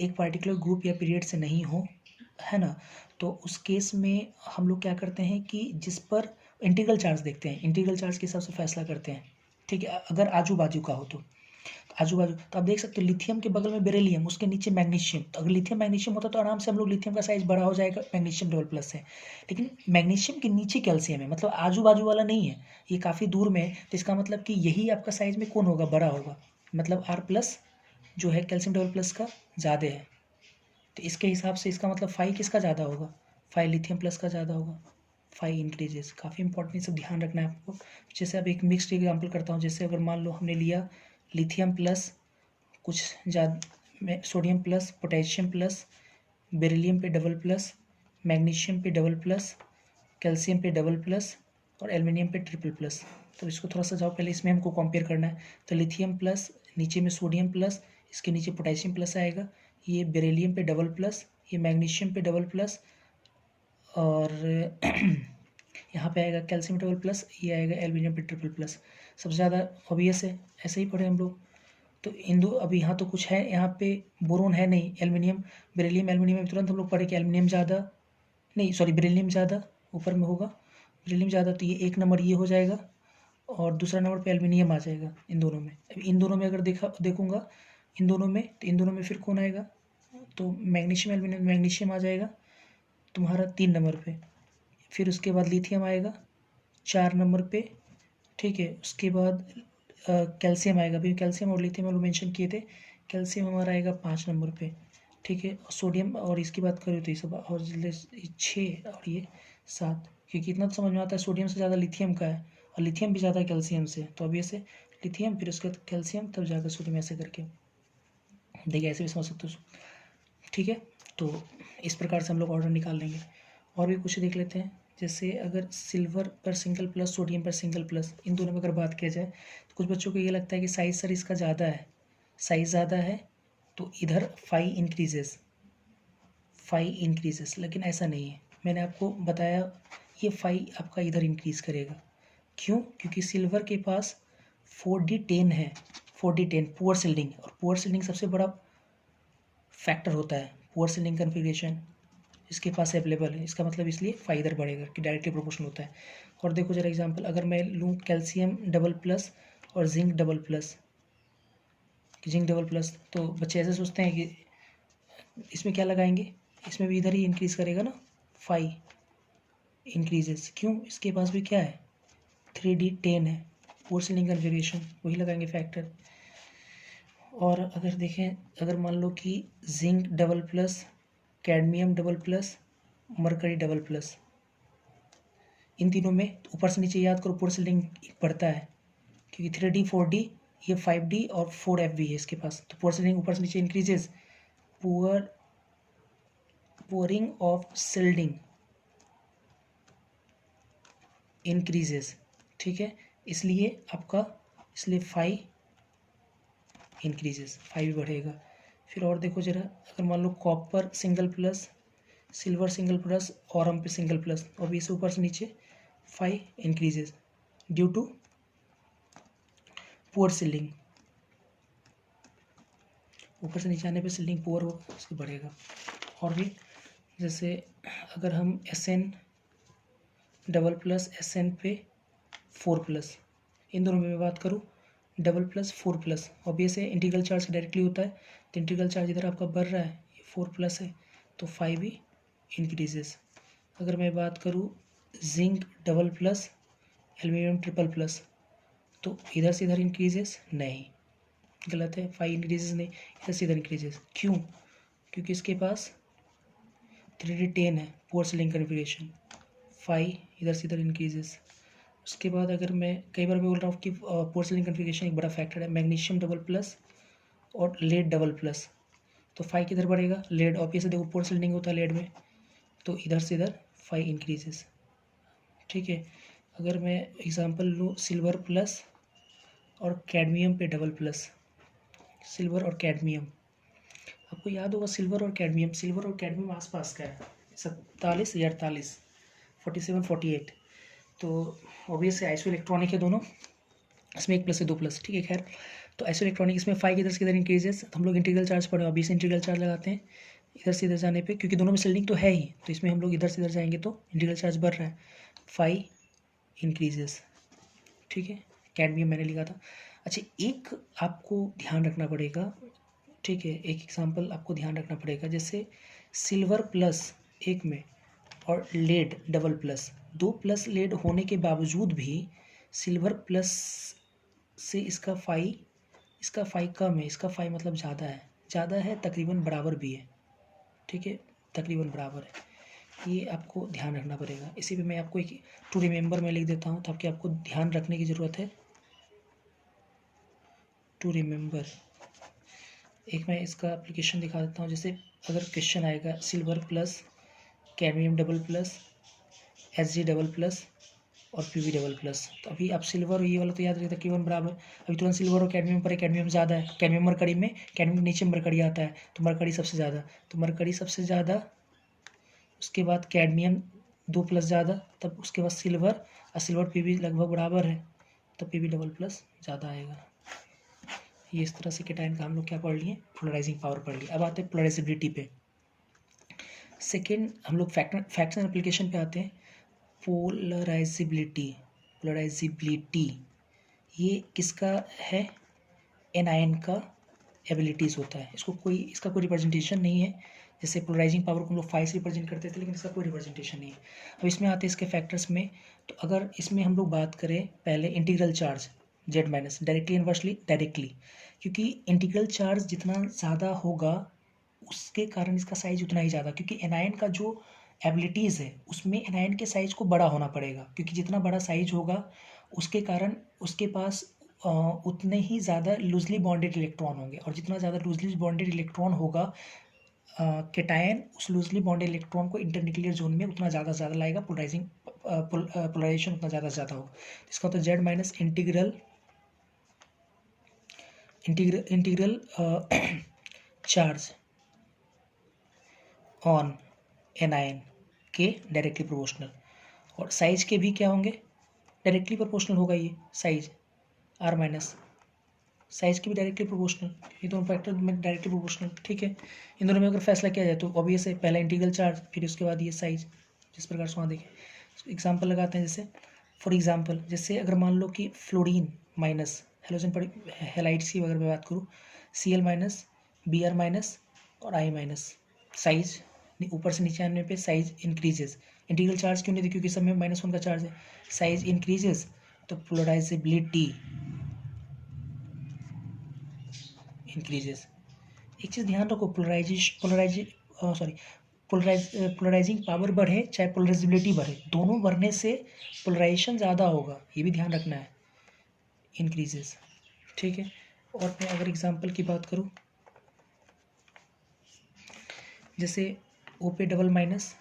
Speaker 1: एक पार्टिकुलर ग्रुप या पीरियड से नहीं हो, है ना, तो उस केस में हम लोग क्या करते हैं कि जिस पर इंटीग्रल चार्ज देखते हैं, इंटीग्रल चार्ज के हिसाब से फैसला करते हैं। ठीक है, अगर आजू बाजू का हो तो आजू बाजू, तो आप देख सकते हो लिथियम के बगल में बेरिलियम, उसके नीचे मैग्नीशियम, तो अगर लिथियम मैग्नीशियम होता तो आराम से हम लोग लिथियम का साइज बड़ा हो जाएगा मैग्नीशियम डबल प्लस से। लेकिन मैग्नीशियम के नीचे कैल्शियम है, मतलब आजू बाजू वाला नहीं है, ये काफ़ी दूर में है, तो इसका मतलब कि यही आपका साइज में कौन होगा, बड़ा होगा, मतलब आर प्लस जो है कैल्शियम डबल प्लस का ज़्यादा है। तो इसके हिसाब से इसका मतलब फाई किसका ज़्यादा होगा, फाई लिथियम प्लस का ज़्यादा होगा, फाई इंक्रीजेस। काफ़ी इंपॉर्टेंट, सब ध्यान रखना है आपको। जैसे अब एक मिक्स्ड एग्जाम्पल करता हूँ, जैसे अगर मान लो हमने लिया लिथियम प्लस कुछ ज़्यादा, sodium plus, potassium plus, beryllium पे डबल प्लस, मैग्नीशियम पे डबल प्लस, कैल्शियम पे डबल प्लस और एल्युमिनियम पे ट्रिपल प्लस। तो इसको थोड़ा सा जाओ, पहले इसमें हमको कंपेयर करना है। तो लिथियम प्लस, नीचे में सोडियम प्लस, इसके नीचे पोटेशियम प्लस आएगा, ये बेरिलियम पे डबल प्लस, ये मैग्नीशियम पे डबल प्लस, और यहाँ पे आएगा कैल्शियम डबल प्लस, ये आएगा एल्युमिनियम पे ट्रिपल प्लस। सबसे ज़्यादा ऑब्वियस है, ऐसे ही पढ़े हम लोग। तो इन दो, अभी यहाँ तो कुछ है, यहाँ पे बोरोन है नहीं, एल्युमिनियम, बेरिलियम एल्युमिनियम में तुरंत हम लोग पढ़े कि एल्युमिनियम ज़्यादा, नहीं सॉरी बेरिलियम ज़्यादा ऊपर में होगा, बेरिलियम ज़्यादा, तो ये एक नंबर ये हो जाएगा और दूसरा नंबर पे एल्युमिनियम आ जाएगा इन दोनों में। अब इन दोनों में अगर देखूंगा इन दोनों में, तो इन दोनों में फिर कौन आएगा, तो मैग्नीशियम एल्युमिनियम, मैग्नीशियम आ जाएगा तुम्हारा 3 नंबर पे, फिर उसके बाद लिथियम आएगा 4 नंबर पे, ठीक है, उसके बाद कैल्शियम आएगा, अभी कैल्शियम और लिथियम हम लोग मेंशन किए थे, कैल्शियम हमारा आएगा 5 नंबर पे, ठीक है, सोडियम और इसकी बात करें तो ये सब और 6 और ये 7, क्योंकि इतना तो समझ में आता है सोडियम से ज़्यादा लिथियम का है और लिथियम भी ज़्यादा है कैल्शियम से, तो अब ये से लिथियम फिर उसके बाद कैल्शियम तब जाकर सोडियम, ऐसे करके देखिए ऐसे भी समझ सकते हो, ठीक है। तो इस प्रकार से हम लोग ऑर्डर निकाल लेंगे। और भी कुछ देख लेते हैं, जैसे अगर सिल्वर पर सिंगल प्लस, सोडियम पर सिंगल प्लस, इन दोनों में अगर बात किया जाए तो कुछ बच्चों को ये लगता है कि साइज सर इसका ज़्यादा है, साइज ज़्यादा है तो इधर फाई इंक्रीजेस, लेकिन ऐसा नहीं है। मैंने आपको बताया ये फाई आपका इधर इंक्रीज़ करेगा, क्यों, क्योंकि सिल्वर के पास 4d10 है, 4d10 पुअर सील्डिंग, और पुअर सील्डिंग सबसे बड़ा फैक्टर होता है, पुअर सील्डिंग कन्फिग्रेशन, इसके पास अवेलेबल है, इसका मतलब इसलिए फाई इधर बढ़ेगा कि डायरेक्टली प्रोपोर्शनल होता है। और देखो जरा एग्जांपल, अगर मैं लूँ कैल्शियम डबल प्लस और जिंक डबल प्लस, तो बच्चे ऐसे सोचते हैं कि इसमें क्या लगाएंगे, इसमें भी इधर ही इंक्रीज करेगा ना, फाई इंक्रीजेस। क्यों, इसके पास भी क्या है, 3D10 है, पोर्सिलिन कन्फिगरेशन, वही लगाएंगे फैक्टर। और अगर देखें, अगर मान लो कि zinc double plus, cadmium double plus, mercury double plus, इन तीनों में ऊपर से नीचे याद करो पोर्सिलिन बढ़ता है, क्योंकि 3D 4D, ये 5D और 4F भी है इसके पास, तो पोर्सिलिन ऊपर से नीचे increases, pouring of shielding increases, ठीक है, इसलिए आपका, इसलिए फाई इंक्रीजेस, फाई भी बढ़ेगा। फिर और देखो जरा, अगर मान लो copper single plus, silver single plus, aurum पे सिंगल प्लस, और भी इसे ऊपर से नीचे phi increases due to poor shielding, ऊपर से नीचे आने पे सिल्डिंग पुअर होगा, उसको बढ़ेगा। और भी जैसे अगर हम SN डबल प्लस SN पे 4 प्लस, इन दोनों में मैं बात करूँ, डबल प्लस 4 प्लस, ऑब्वियस है इंटीग्रल चार्ज डायरेक्टली होता है, तो इंटीग्रल चार्ज इधर आपका बढ़ रहा है, ये 4 प्लस है, तो 5 भी इंक्रीजेस। अगर मैं बात करूँ zinc double plus aluminium triple plus, तो इधर से इधर इंक्रीजेस नहीं, गलत है, 5 इंक्रीजेस नहीं, इधर से इधर इंक्रीजेस। क्यों, क्योंकि इसके पास 3D10 है, पोर्सिलिन कन्फिगरेशन, 5 इधर से इधर इंक्रीजेस। उसके बाद अगर मैं कई बार मैं बोल रहा हूँ कि पोर्सिलिन कन्फिगरेशन एक बड़ा फैक्टर है, मैग्नीशियम डबल प्लस और लेड डबल प्लस, तो 5 किधर बढ़ेगा, लेड, ऑब्वियस देखो पोर्सिलिन होता है लेड में, तो इधर से इधर 5 इंक्रीजेस, ठीक है। अगर मैं एग्जांपल लूँ सिल्वर प्लस और कैडमियम पे डबल प्लस, सिल्वर और कैडमियम, आपको याद होगा सिल्वर और कैडमियम आसपास का है, 47 या 48, 47 48, तो ऑब्वियस है आइसो इलेक्ट्रॉनिक है दोनों, इसमें 1 प्लस से 2 प्लस, ठीक है। खैर, तो आइसो इलेक्ट्रॉनिक इसमें 5 इधर से इधर इंक्रीजेस, हम लोग इंटीग्रल चार्ज पढ़े, अभी से इंटीग्रल चार्ज लगाते हैं इधर से इधर जाने पे, क्योंकि दोनों में सिल्डिंग तो है ही, तो इसमें हम लोग इधर से इधर जाएंगे तो इंटीग्रल चार्ज बढ़ रहा है, 5 इंक्रीजेस, ठीक है। कैडमियम मैंने लिखा था। अच्छा, एक आपको ध्यान रखना पड़ेगा, ठीक है, एक एग्जांपल आपको ध्यान रखना पड़ेगा, जैसे सिल्वर प्लस एक में और lead double plus, 2 plus lead होने के बावजूद भी सिल्वर प्लस से इसका फाई कम है, इसका फाई मतलब ज़्यादा है, तकरीबन बराबर भी है, ठीक है, तकरीबन बराबर है, ये आपको ध्यान रखना पड़ेगा। इसी पे मैं आपको एक टू रिमेंबर में लिख देता हूँ, ताकि आपको ध्यान रखने की ज़रूरत है, टू रिमेंबर। एक मैं इसका एप्लीकेशन दिखा देता हूँ, जैसे अगर क्वेश्चन आएगा silver plus cadmium double plus, Hg double plus और Pb डबल प्लस, तो अभी आप सिल्वर और ये वाला तो याद रखिए तकरीबन बराबर, अभी तुरंत सिल्वर और कैडमियम पर है, कैडमियम ज़्यादा है, कैडमियम मरकरी में, कैडमियम नीचे मरकरी आता है, तो मरकरी सबसे ज़्यादा, तो मरकरी सबसे ज़्यादा, उसके बाद कैडमियम 2 प्लस ज़्यादा, तब उसके बाद सिल्वर, और सिल्वर Pb लगभग बराबर है, तब Pb डबल प्लस ज़्यादा आएगा। ये इस तरह से केटायन का हम लोग क्या पढ़ लिए, पोलराइजिंग पावर पढ़ लिए। अब आते हैं पोलराइजेबिलिटी पे। सेकेंड हम लोग फ्रैक्शनल एप्लीकेशन पे आते हैं। पोलराइजेबिलिटी ये किसका है, एनायन का एबिलिटीज़ होता है, इसका कोई रिप्रेजेंटेशन नहीं है, जैसे पोलराइजिंग पावर को हम लोग 5 से रिप्रेजेंट करते थे, लेकिन इसका कोई रिप्रेजेंटेशन नहीं है। अब इसमें आते हैं इसके फैक्टर्स में, तो अगर इसमें हम लोग बात करें पहले integral charge Z minus, directly inversely directly, क्योंकि इंटीग्रल चार्ज जितना ज़्यादा होगा उसके कारण इसका साइज उतना ही ज़्यादा, क्योंकि एनायन का जो एबिलिटीज़ है उसमें एनायन के साइज को बड़ा होना पड़ेगा, क्योंकि जितना बड़ा साइज होगा उसके कारण उसके पास उतने ही ज़्यादा लूजली बॉन्डेड इलेक्ट्रॉन होंगे, और जितना ज़्यादा लूजली बॉन्डेड इलेक्ट्रॉन होगा केटायन उस लूजली बॉन्डेड इलेक्ट्रॉन को इंटरन्यूक्लियर जोन में उतना ज़्यादा लाएगा, पोलराइजेशन उतना ज़्यादा होगा। इसका होता है Z minus integral charge on anion के डायरेक्टली प्रोपोर्शनल, और साइज के भी क्या होंगे, डायरेक्टली प्रोपोर्शनल होगा ये साइज, आर माइनस साइज़ की भी डायरेक्टली प्रोपोर्शनल, ये दोनों फैक्टर में डायरेक्टली प्रोपोर्शनल, ठीक है। इन दोनों में अगर फैसला किया जाए तो ऑब्वियस है, पहला इंटीग्रल चार्ज, फिर उसके बाद ये साइज, जिस प्रकार से वहाँ देखें। एग्जाम्पल लगाते हैं, जैसे फॉर एग्जाम्पल, जैसे अगर मान लो कि फ्लोरीन माइनस हेलोजन पर हेलाइट्स की अगर मैं बात करूँ, Cl माइनस, Br माइनस और I माइनस, साइज ऊपर से नीचे आने पे साइज इंक्रीजेज। इंटीग्रल चार्ज क्यों नहीं थे, क्योंकि सब में -1 का चार्ज है। साइज इंक्रीजेज तो पोलराइजेबिलिटी इंक्रीजेज। एक चीज़ ध्यान रखो, पोलराइजिंग पावर बढ़े चाहे पोलराइजेबिलिटी बढ़े, दोनों बढ़ने से पोलराइजेशन ज़्यादा होगा, ये भी ध्यान रखना है, इंक्रीजेज, ठीक है। और मैं अगर एग्जांपल की बात करूँ, जैसे O पे डबल माइनस,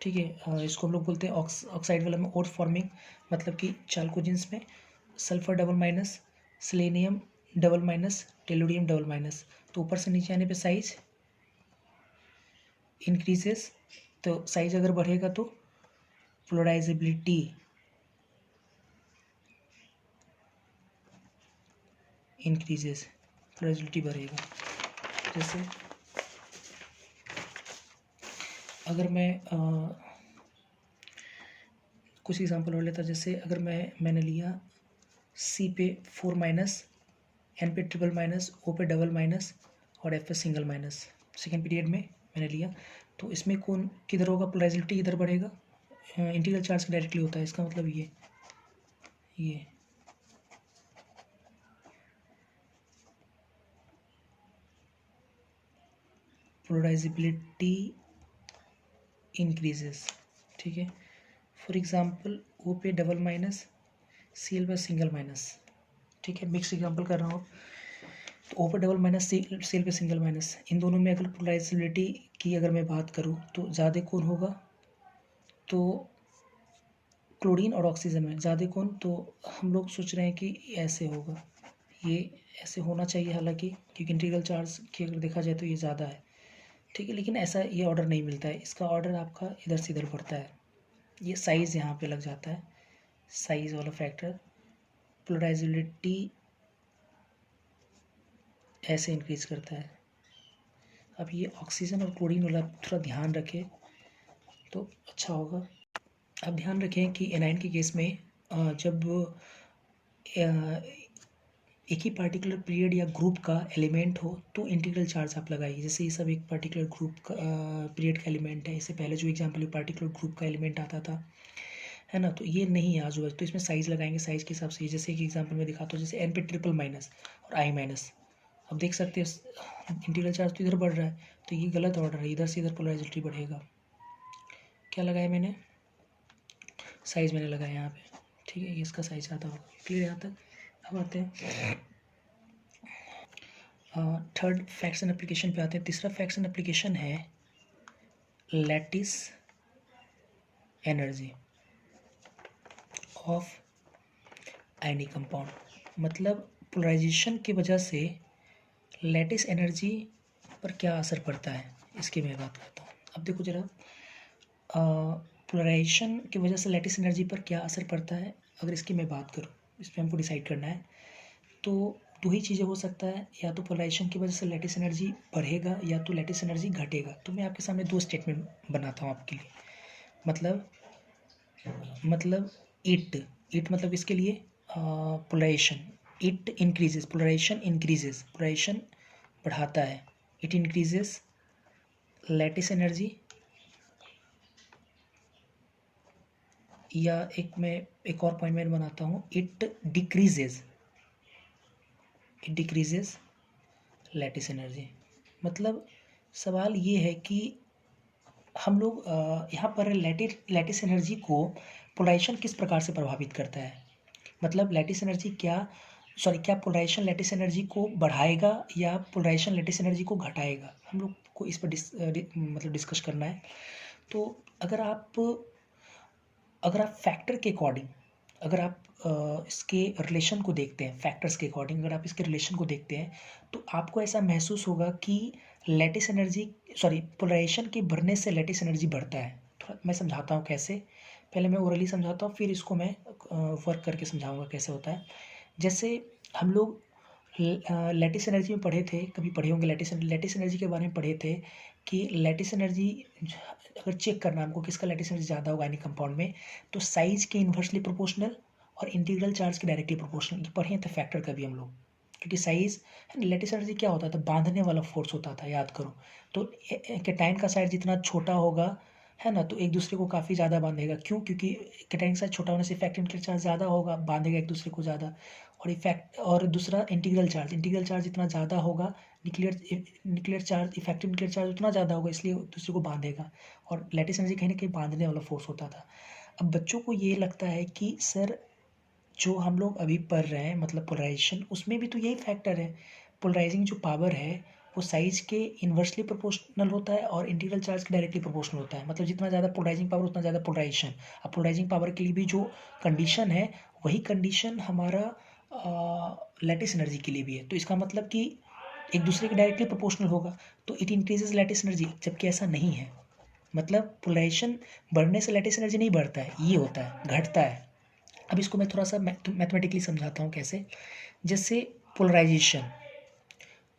Speaker 1: ठीक है, इसको हम लोग बोलते हैं ऑक्साइड वाला में ओर फॉर्मिंग, मतलब कि चाल्कोजेंस में sulphur double minus, selenium double minus, tellurium double minus, तो ऊपर से नीचे आने पे साइज इंक्रीजेस, तो साइज अगर बढ़ेगा तो पोलराइजेबिलिटी इंक्रीजेस, पोलराइजेबिलिटी बढ़ेगा। जैसे अगर मैं कुछ एग्जांपल और लेता, जैसे अगर मैंने लिया C पे 4 माइनस, N पे ट्रिपल माइनस, O पे डबल माइनस और F पे सिंगल माइनस, सेकेंड पीरियड में मैंने लिया, तो इसमें कौन किधर होगा, पोलराइजेबिलिटी किधर बढ़ेगा, इंटीग्रल चार्ज डायरेक्टली होता है, इसका मतलब ये पोलराइजेबिलिटी इंक्रीजेस, ठीक है। फॉर एग्जांपल O पे डबल माइनस, Cl पे सिंगल माइनस, ठीक है, मिक्स एग्जांपल कर रहा हूँ। तो O पे डबल माइनस, Cl पे सिंगल माइनस, इन दोनों में अगर पोलराइजेबिलिटी की अगर मैं बात करूँ तो ज़्यादा कौन होगा, तो क्लोरीन और ऑक्सीजन में ज़्यादा कौन, तो हम लोग सोच रहे हैं कि ऐसे होगा, ये ऐसे होना चाहिए, हालांकि क्योंकि इंटीग्रल चार्ज की अगर देखा जाए तो ये ज़्यादा है, ठीक है, लेकिन ऐसा ये ऑर्डर नहीं मिलता है, इसका ऑर्डर आपका इधर से इधर बढ़ता है, ये साइज़ यहाँ पे लग जाता है, साइज़ वाला फैक्टर, पोलराइजेबिलिटी ऐसे इंक्रीज करता है। अब ये ऑक्सीजन और क्लोरीन वाला थोड़ा ध्यान रखें तो अच्छा होगा। अब ध्यान रखें कि एनाइन के केस में जब एक ही पार्टिकुलर पीरियड या ग्रुप का एलिमेंट हो तो इंटीग्रल चार्ज आप लगाइए, जैसे ये सब एक पर्टिकुलर ग्रुप का पीरियड का एलिमेंट है, इससे पहले जो एग्जांपल पार्टिकुलर ग्रुप का एलिमेंट आता था, है ना, तो ये नहीं है आजू बाजू, तो इसमें साइज़ लगाएंगे, साइज़ के हिसाब से, जैसे एक एग्जांपल में दिखाता हूँ, जैसे N पे ट्रिपल माइनस और I माइनस, अब देख सकते हैं इंटीग्रल चार्ज तो इधर बढ़ रहा है, तो ये गलत ऑर्डर है, इधर से इधर पोलराइजेबिलिटी बढ़ेगा। क्या लगाया मैंने, साइज़ मैंने लगाया यहाँ पे, ठीक है, ये इसका साइज आता होगा, क्लियर यहाँ तक। अब आते हैं थर्ड फैक्ट्स एंड एप्लीकेशन पे आते हैं। तीसरा फैक्ट्स एंड एप्लीकेशन है lattice energy of ionic compound, मतलब पोलराइजेशन की वजह से लैटिस एनर्जी पर क्या असर पड़ता है, इसकी मैं बात करता हूँ। अब देखो जरा, पोलराइजेशन की वजह से लैटिस एनर्जी पर क्या असर पड़ता है, अगर इसकी मैं बात करूँ, इस पर हमको डिसाइड करना है, तो दो ही चीज़ें हो सकता है, या तो पोलराइजेशन की वजह से लैटिस एनर्जी बढ़ेगा या तो लैटिस एनर्जी घटेगा। तो मैं आपके सामने दो स्टेटमेंट बनाता हूँ आपके लिए, मतलब इट मतलब इसके लिए पोलराइजेशन, इट इंक्रीजेस, पोलराइजेशन बढ़ाता है, इट इंक्रीजेस लैटिस एनर्जी, या एक और पॉइंट मैं बनाता हूँ, इट डिक्रीजेस लैटिस एनर्जी। मतलब सवाल ये है कि हम लोग यहाँ पर लैटिस एनर्जी को पोलराइजेशन किस प्रकार से प्रभावित करता है, मतलब क्या पोलराइजेशन लैटिस एनर्जी को बढ़ाएगा या पोलराइजेशन लैटिस एनर्जी को घटाएगा, हम लोग को इस पर मतलब डिस्कस करना है। तो अगर आप फैक्टर के अकॉर्डिंग, अगर आप इसके रिलेशन को देखते हैं, फैक्टर्स के अकॉर्डिंग अगर आप इसके रिलेशन को देखते हैं, तो आपको ऐसा महसूस होगा कि पोलराइजेशन के बढ़ने से लैटिस एनर्जी बढ़ता है। थोड़ा मैं समझाता हूँ कैसे, पहले मैं ओरली समझाता हूँ, फिर इसको मैं वर्क करके समझाऊंगा कैसे होता है। जैसे हम लोग लैटिस एनर्जी में पढ़े थे, कभी पढ़े होंगे लैटिस एनर्जी के बारे में पढ़े थे कि लैटिस एनर्जी अगर चेक करना हमको किसका लैटिस एनर्जी ज़्यादा होगा यानी कंपाउंड में, तो साइज के इन्वर्सली प्रोपोर्शनल और इंटीग्रल चार्ज के डायरेक्टली प्रोपोर्शनल, ये पढ़े थे फैक्टर कभी हम लोग। क्योंकि साइज लैटिस एनर्जी क्या होता था, बांधने वाला फोर्स होता था, याद करो। तो कैटायन का साइज जितना छोटा होगा है ना, तो एक दूसरे को काफ़ी ज़्यादा बांधेगा। क्यों? क्योंकि कैटायन का साइज छोटा होने से इफेक्ट इनके चार्ज ज़्यादा होगा, बांधेगा एक दूसरे को ज़्यादा। और इफेक्ट और दूसरा इंटीग्रल चार्ज जितना ज़्यादा होगा, nuclear charge effective nuclear charge उतना ज़्यादा होगा, इसलिए दूसरे को बांधेगा। और लैटिस एनर्जी कहीं ना कहीं बांधने वाला फोर्स होता था। अब बच्चों को ये लगता है कि सर जो हम लोग अभी पढ़ रहे हैं मतलब पोलराइजेशन, उसमें भी तो यही फैक्टर है। पोलराइजिंग जो पावर है वो साइज के इन्वर्सली प्रोपोर्शनल होता है और इंटीग्रल चार्ज के डायरेक्टली प्रोपोर्शनल होता है। मतलब जितना ज़्यादा पोलराइजिंग पावर उतना ज़्यादा पोलराइजेशन। अब पोलराइजिंग पावर के लिए भी जो कंडीशन है वही कंडीशन हमारा लैटिस एनर्जी के लिए भी है। तो इसका मतलब कि एक दूसरे के डायरेक्टली प्रोपोर्शनल होगा, तो इट इंक्रीजेज लैटिस एनर्जी, जबकि ऐसा नहीं है। मतलब पोलराइजेशन बढ़ने से लैटिस एनर्जी नहीं बढ़ता है, ये होता है, घटता है। अब इसको मैं थोड़ा सा मैथमेटिकली समझाता हूँ कैसे। जैसे पोलराइजेशन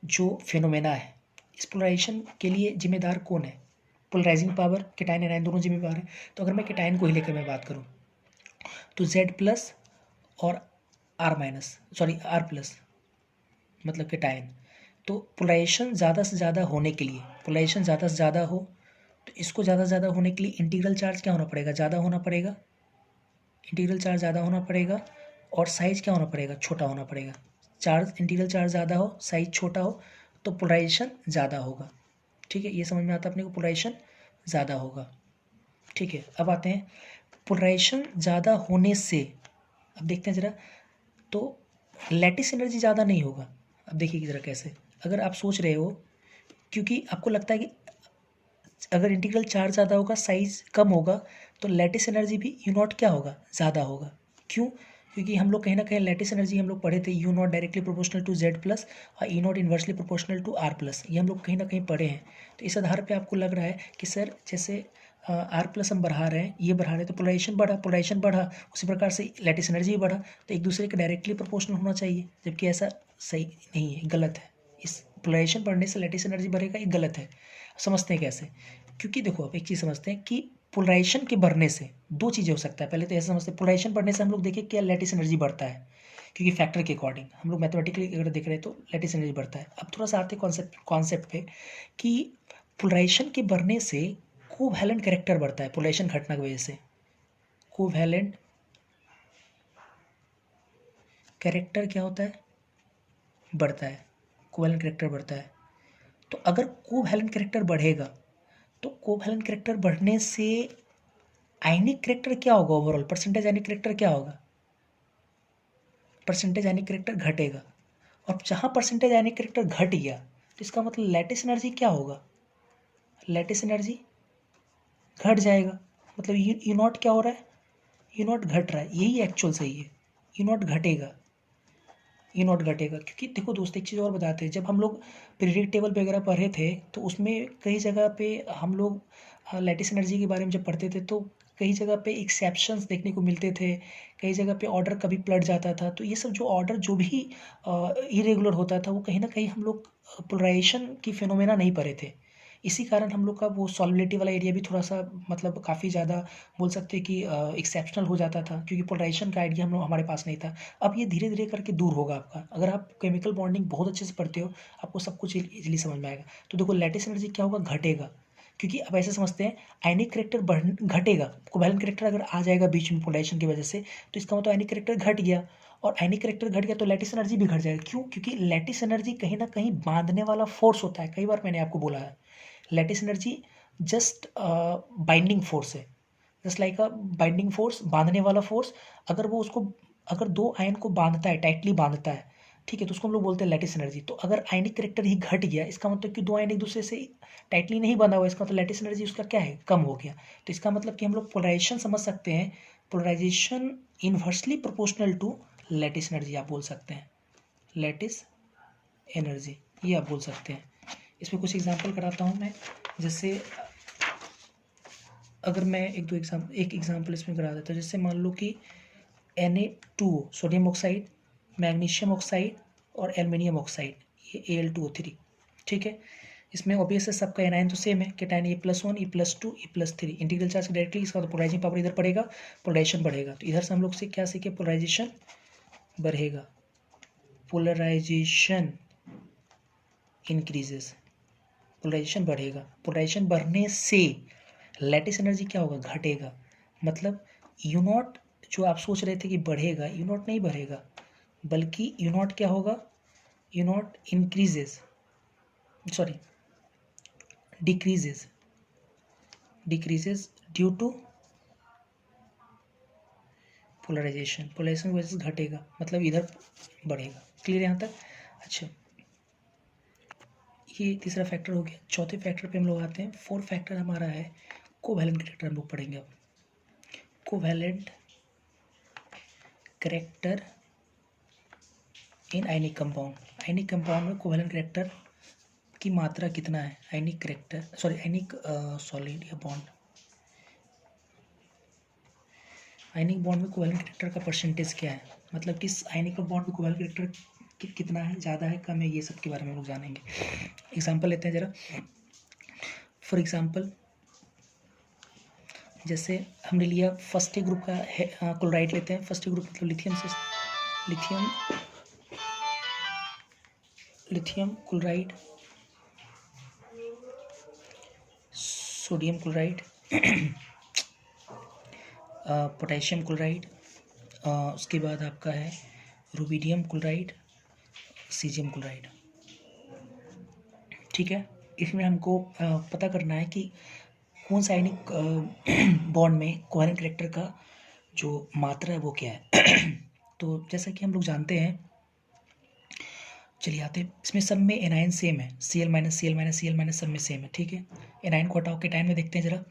Speaker 1: जो फिनोमेना है, इस पोलराइजेशन के लिए जिम्मेदार कौन है? पोलराइजिंग पावर, कैटायन एनायन दोनों जिम्मेदार हैं। तो अगर मैं कैटायन को ही लेकर मैं बात करूँ तो Z+ और R+ मतलब कैटायन। तो पोलराइजेशन ज़्यादा से ज़्यादा होने के लिए, पोलराइजेशन ज़्यादा से ज़्यादा हो तो इसको ज़्यादा से ज़्यादा होने के लिए इंटीग्रल चार्ज क्या होना पड़ेगा? ज़्यादा होना पड़ेगा। इंटीग्रल चार्ज ज़्यादा होना पड़ेगा और साइज क्या होना पड़ेगा? छोटा होना पड़ेगा। चार्ज इंटीग्रल चार्ज ज़्यादा हो, साइज छोटा हो, तो पोलराइजेशन ज़्यादा होगा। ठीक है, ये समझ में आता है अपने को, पोलराइजेशन ज़्यादा होगा। ठीक है, अब आते हैं पोलराइजेशन ज़्यादा होने से, अब देखते हैं ज़रा, तो लैटिस एनर्जी ज़्यादा नहीं होगा। अब देखिए ज़रा कैसे, अगर आप सोच रहे हो, क्योंकि आपको लगता है कि अगर इंटीग्रल चार्ज ज़्यादा होगा साइज कम होगा, तो लैटिस एनर्जी भी U0 क्या होगा? ज़्यादा होगा। क्यों? क्योंकि हम लोग कहीं ना कहीं लैटिस एनर्जी हम लोग पढ़े थे, U0 directly proportional to Z+ और E0 inversely proportional to R+, ये हम लोग कहीं ना कहीं पढ़े हैं। तो इस आधार पे आपको लग रहा है कि सर जैसे R+ हम बढ़ा रहे हैं, ये बढ़ा रहे हैं, तो पोलराइजेशन बढ़ा, उसी प्रकार से लैटिस एनर्जी भी बढ़ा, तो एक दूसरे के डायरेक्टली प्रोपोर्शनल होना चाहिए, जबकि ऐसा सही नहीं है, गलत है। इस पोलराइजेशन बढ़ने से लैटिस एनर्जी बढ़ेगा, ये गलत है। समझते हैं कैसे? क्योंकि देखो अब एक चीज़ समझते हैं कि पोलराइजेशन के बढ़ने से दो चीज़ें हो सकता है। पहले तो ऐसे समझते हैं पोलराइजेशन बढ़ने से हम लोग देखें क्या लैटिस एनर्जी बढ़ता है, क्योंकि फैक्टर के अकॉर्डिंग हम लोग मैथमेटिकली अगर देख रहे हैं तो लैटिस एनर्जी बढ़ता है। अब थोड़ा सा आते कॉन्सेप्ट पे कि पोलराइजेशन के बढ़ने से कोवैलेंट कैरेक्टर बढ़ता है। पोलराइजेशन घटना की वजह से कोवैलेंट कैरेक्टर क्या होता है? बढ़ता है। कोवैलेंट कैरेक्टर बढ़ता है। तो अगर कोवैलेंट कैरेक्टर बढ़ेगा तो कोवैलेंट कैरेक्टर बढ़ने से आयनिक कैरेक्टर क्या होगा? ओवरऑल परसेंटेज आयनिक कैरेक्टर क्या होगा? परसेंटेज आयनिक कैरेक्टर घटेगा। और जहाँ परसेंटेज आयनिक कैरेक्टर घट गया तो इसका मतलब लैटिस एनर्जी क्या होगा? लैटिस एनर्जी घट जाएगा। मतलब U0 क्या हो रहा है? U0 घट रहा है, यही एक्चुअल सही है। U0 घटेगा, U0 घटेगा। क्योंकि देखो दोस्त एक चीज़ और बताते हैं, जब हम लोग पीरियडिक टेबल वगैरह पढ़े थे तो उसमें कई जगह पे हम लोग लैटिस एनर्जी के बारे में जब पढ़ते थे तो कई जगह पे एक्सेप्शंस देखने को मिलते थे, कई जगह पे ऑर्डर कभी पलट जाता था। तो ये सब जो ऑर्डर जो भी इरेगुलर होता था वो कहीं ना कहीं हम लोग पोलराइजेशन की फिनोमेना नहीं पढ़े थे। इसी कारण हम लोग का वो सॉल्युबिलिटी वाला एरिया भी थोड़ा सा मतलब काफ़ी ज़्यादा बोल सकते हैं कि एक्सेप्शनल हो जाता था, क्योंकि पोलराइजेशन का आइडिया हम लोग हमारे पास नहीं था। अब ये धीरे धीरे करके दूर होगा आपका, अगर आप केमिकल बॉन्डिंग बहुत अच्छे से पढ़ते हो आपको सब कुछ इजीली समझ में आएगा। तो देखो लैटिस एनर्जी क्या होगा? घटेगा। क्योंकि अब ऐसे समझते हैं आयनिक कैरेक्टर घटेगा, कोवैलेंट कैरेक्टर अगर आ जाएगा बीच में पोलराइजेशन की वजह से तो इसका मतलब आयनिक कैरेक्टर घट गया, और आयनिक कैरेक्टर घट गया तो लैटिस एनर्जी भी घट जाएगा। क्यों? क्योंकि लैटिस एनर्जी कहीं ना कहीं बांधने वाला फोर्स होता है। कई बार मैंने आपको बोला है lattice energy just binding force है, just like a binding force, बांधने वाला फोर्स। अगर वो उसको अगर दो आयन को बांधता है, टाइटली बांधता है, ठीक है, तो उसको हम लोग बोलते हैं लैटिस एनर्जी। तो अगर आयनिक कैरेक्टर ही घट गया इसका मतलब कि दो आयन एक दूसरे से टाइटली नहीं बंधा हुआ, इसका मतलब लैटिस एनर्जी उसका क्या है? कम हो गया। तो इसका मतलब कि हम लोग पोलराइजेशन समझ सकते हैं, polarisation inversely proportional to lattice energy आप बोल सकते हैं, लैटिस एनर्जी ये आप बोल सकते हैं। इसमें कुछ एग्जांपल कराता हूँ मैं। जैसे अगर मैं एक एग्जांपल इसमें करा देता हूँ, जैसे मान लो कि Na2 sodium oxide, magnesium oxide और एल्युमिनियम ऑक्साइड, ये Al2O3, ठीक है। इसमें ऑब्वियस है सबका एनायन तो सेम है, cation A+1 E+2 E+3, integral charge directly, इसका तो पोलराइजिंग पावर इधर पड़ेगा, पोलराइजेशन बढ़ेगा। तो इधर से हम लोग से क्या सीखे, पोलराइजेशन बढ़ेगा, पोलराइजेशन इंक्रीजेस, पोलराइजेशन बढ़ेगा। पोलराइजेशन बढ़ने से लैटिस एनर्जी क्या होगा, घटेगा। मतलब यू नॉट जो आप सोच रहे थे कि बढ़ेगा, यू नॉट नहीं बढ़ेगा, बल्कि यू नॉट क्या होगा, U naught increases, sorry decreases, decreases due to polarisation, polarisation की वजह से घटेगा, मतलब इधर बढ़ेगा। क्लियर यहाँ तक? अच्छा, ये तीसरा फैक्टर हो गया। चौथे फैक्टर पे हम लोग आते हैं। फोर्थ फैक्टर हमारा है कोवैलेंट कैरेक्टर, हम लोग पढ़ेंगे अब। Covalent character in ionic compound, ionic compound में कोवैलेंट कैरेक्टर की मात्रा कितना है, आयनिक कैरेक्टर, सॉरी आयनिक सॉलिड या बॉन्ड, आयनिक बॉन्ड में कोवैलेंट कैरेक्टर का परसेंटेज क्या है, मतलब किस आयनिक बॉन्ड में कोवैलेंट कैरेक्टर कितना है, ज़्यादा है, कम है, ये सब के बारे में हम लोग जानेंगे। एग्जाम्पल लेते हैं ज़रा। फॉर एग्जाम्पल जैसे हमने लिया फर्स्ट ग्रुप का क्लोराइड लेते हैं। फर्स्ट ग्रुप मतलब लिथियम से, lithium chloride, sodium chloride, potassium chloride, उसके बाद आपका है रुबिडियम क्लोराइड, सीजियम क्लोराइड, ठीक है। इसमें हमको पता करना है कि कौन सा आयनिक बॉन्ड में कोवैलेंट कैरेक्टर का जो मात्रा है वो क्या है। तो जैसा कि हम लोग जानते हैं, चलिए आते हैं, इसमें सब में एनायन सेम है, Cl minus Cl minus Cl minus सब में सेम है, ठीक है। एनायन को हटाओ, कैटायन में देखते हैं जरा।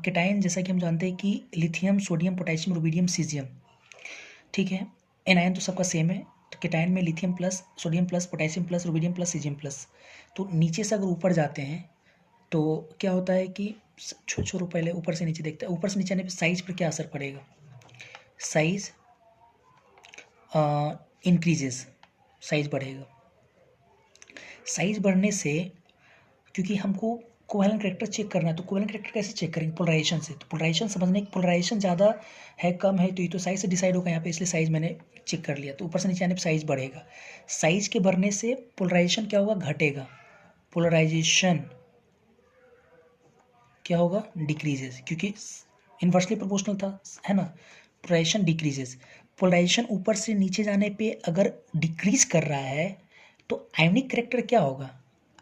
Speaker 1: कैटायन जैसा कि हम जानते हैं कि lithium, sodium, potassium, rubidium, caesium, ठीक है। एनायन तो सबका सेम है, तो कैटायन में lithium plus, sodium plus, potassium plus, rubidium plus, caesium plus. तो नीचे से अगर ऊपर जाते हैं तो क्या होता है कि छोड़ो पहले ऊपर से नीचे देखते हैं। ऊपर से नीचे आने पर साइज पर क्या असर पड़ेगा, साइज इंक्रीजेस, साइज बढ़ेगा। साइज बढ़ने से, क्योंकि हमको कोवैलेंट कैरेक्टर चेक करना है, तो कोवैलेंट कैरेक्टर कैसे चेक करेंगे, पोलराइजेशन से। तो पोलराइजेशन समझने की, पोलराइजेशन ज़्यादा है कम है, तो ये तो साइज से डिसाइड होगा यहाँ पे, इसलिए साइज मैंने चेक कर लिया। तो ऊपर से नीचे आने पर साइज बढ़ेगा, साइज के बढ़ने से पोलराइजेशन क्या होगा, घटेगा। पोलराइजेशन क्या होगा, डिक्रीजेस, क्योंकि इन्वर्सली प्रोपोर्शनल था, है ना। पोलराइजेशन डिक्रीजेस, पोलराइजेशन ऊपर से नीचे जाने पे अगर डिक्रीज कर रहा है तो आयोनिक कैरेक्टर क्या होगा,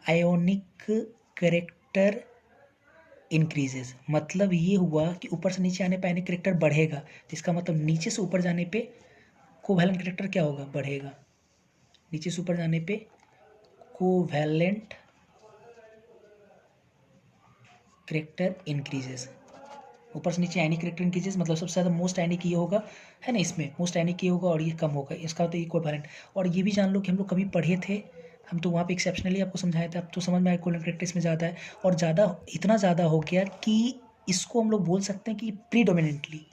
Speaker 1: आयोनिक कैरेक्टर इंक्रीजेस। मतलब ये हुआ कि ऊपर से नीचे आने पे आयोनिक कैरेक्टर बढ़ेगा, जिसका मतलब नीचे से ऊपर जाने पे कोवैलेंट कैरेक्टर क्या होगा, बढ़ेगा। नीचे से ऊपर जाने पे कोवैलेंट कैरेक्टर इंक्रीजेस, ऊपर से नीचे आयनिक कैरेक्टर इंक्रीजेस, मतलब सबसे ज़्यादा मोस्ट आयनिक ये होगा, है ना, इसमें मोस्ट आयनिक ये होगा और ये कम होगा, इसका तो ये कोवैलेंट। और ये भी जान लो कि हम लोग कभी पढ़े थे, हम तो वहाँ पे एक्सेप्शनली आपको समझाए थे, अब तो समझ में आया कोवैलेंट कैरेक्टर इसमें ज़्यादा है, और ज़्यादा इतना ज़्यादा हो गया कि इसको हम लोग बोल सकते हैं कि प्रीडोमिनेंटली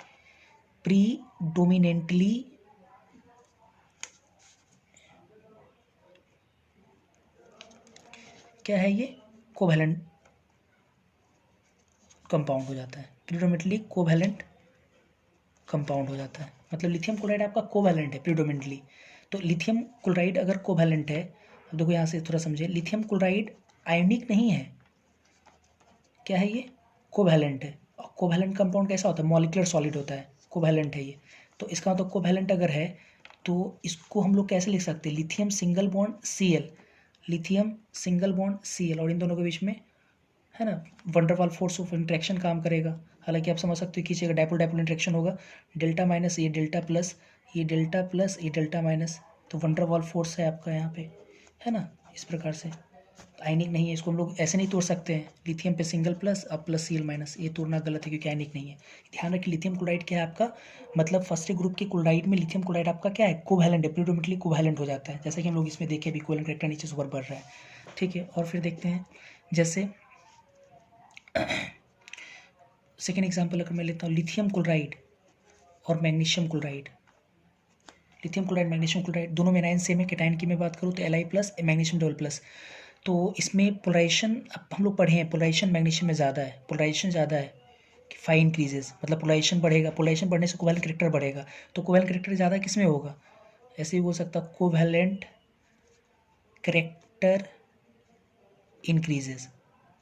Speaker 1: क्या है, ये कोवैलेंट कंपाउंड हो जाता है, प्रीडोमिनेंटली कोवैलेंट कंपाउंड हो जाता है। मतलब लिथियम क्लोराइड आपका कोवैलेंट है प्रीडोमिनेंटली। तो लिथियम क्लोराइड अगर कोवैलेंट है, अब देखो यहाँ से थोड़ा समझे, लिथियम क्लोराइड आयनिक नहीं है, क्या है ये, कोवैलेंट है। और कोवैलेंट कंपाउंड कैसा होता है, मॉलिक्यूलर सॉलिड होता है, कोवैलेंट है ये। तो इसका मतलब कोवैलेंट अगर है तो इसको हम लोग कैसे लिख सकते हैं, lithium single bond Cl, lithium single bond Cl, और इन दोनों के बीच में, है ना, वंडरवाल फोर्स ऑफ इंट्रैक्शन काम करेगा। हालांकि आप समझ सकते हो, खींचेगा, डाइपोल डाइपोल इंट्रैक्शन होगा, डेल्टा माइनस ये डेल्टा प्लस, ये डेल्टा प्लस ये डेल्टा माइनस, तो वंडरवाल फोर्स है आपका यहाँ पे, है ना, इस प्रकार से। आयनिक नहीं है, इसको हम लोग ऐसे नहीं तोड़ सकते हैं, लिथियम पे सिंगल प्लस अब प्लस Cl माइनस, ये तोड़ना गलत है क्योंकि आयनिक नहीं है। ध्यान रखिए, लिथियम क्लोराइड क्या है आपका, मतलब फर्स्ट ग्रुप के क्लोराइड में लिथियम क्लोराइड आपका क्या है, कोवैलेंट है, प्रीडोमिनेंटली कोवैलेंट हो जाता है, जैसा कि हम लोग इसमें देखे भी, कोवैलेंट कैरेक्टर नीचे से ऊपर बढ़ रहा है, ठीक है। और फिर देखते हैं, जैसे सेकेंड एग्जाम्पल अगर मैं लेता हूँ, लिथियम क्लोराइड और magnesium chloride, lithium chloride magnesium chloride दोनों में एनायन सेम है। कैटायन की मैं बात करूँ तो Li plus magnesium double plus. तो इसमें पोलराइजेशन अब हम लोग पढ़े हैं, पोलराइजेशन मैग्नीशियम में ज़्यादा है, पोलराइजेशन ज़्यादा है कि 5 इंक्रीजेस, मतलब पोलराइजेशन बढ़ेगा, पोलराइजेशन बढ़ने से कोवैलेंट कैरेक्टर बढ़ेगा। तो कोवैलेंट कैरेक्टर ज़्यादा किस में होगा, ऐसे ही हो सकता है covalent character increases,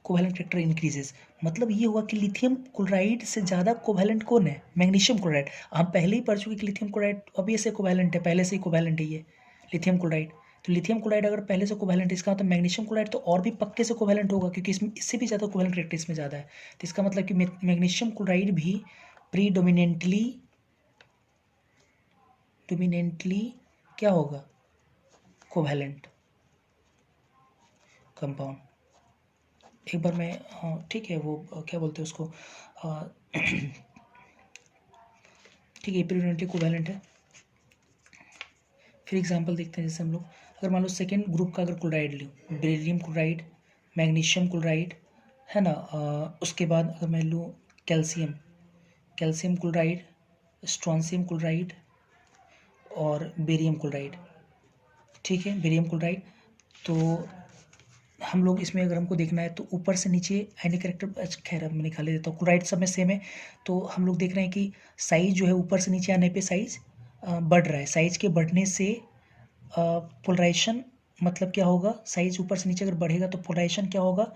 Speaker 1: covalent character increases, मतलब ये हुआ कि लिथियम क्लोराइड से ज़्यादा कोवैलेंट कौन है, मैग्नीशियम क्लोराइड। हम पहले ही पढ़ चुके कि लिथियम क्लोराइड ऑब्वियस कोवैलेंट है, पहले से ही कोवैलेंट है ये लिथियम क्लोराइड। तो लिथियम क्लोराइड अगर पहले से कोवैलेंट है, इसका मतलब मैग्नीशियम क्लोराइड तो और भी पक्के से कोवैलेंट होगा, क्योंकि इसमें इससे भी ज़्यादा कोवैलेंट कैरेक्टर इसमें ज़्यादा है। तो इसका मतलब कि मैग्नीशियम क्लोराइड भी प्रीडोमिनेंटली क्या होगा, कोवैलेंट कंपाउंड। एक बार मैं, हाँ ठीक है, वो क्या बोलते हैं उसको, ठीक है, प्रीडोमिनेंटली कोवैलेंट है। फिर एग्जांपल देखते हैं, जैसे हम लोग अगर मान लो सेकेंड ग्रुप का अगर क्लोराइड लूँ, बेरिलियम क्लोराइड, मैग्नीशियम क्लोराइड है ना, उसके बाद अगर मैं लूँ कैल्शियम क्लोराइड, स्ट्रॉन्शियम क्लोराइड और बेरियम क्लोराइड, ठीक है, बेरियम क्लोराइड। तो हम लोग इसमें अगर हमको देखना है तो ऊपर से नीचे आयनिक कैरेक्टर, खैर अब मैं निकाल देता हूँ, क्लोराइड सब में सेम है। तो हम लोग देख रहे हैं कि साइज जो है ऊपर से नीचे आने पे साइज बढ़ रहा है, साइज के बढ़ने से पोलराइजेशन मतलब क्या होगा, साइज ऊपर से नीचे अगर बढ़ेगा तो पोलराइजेशन क्या होगा,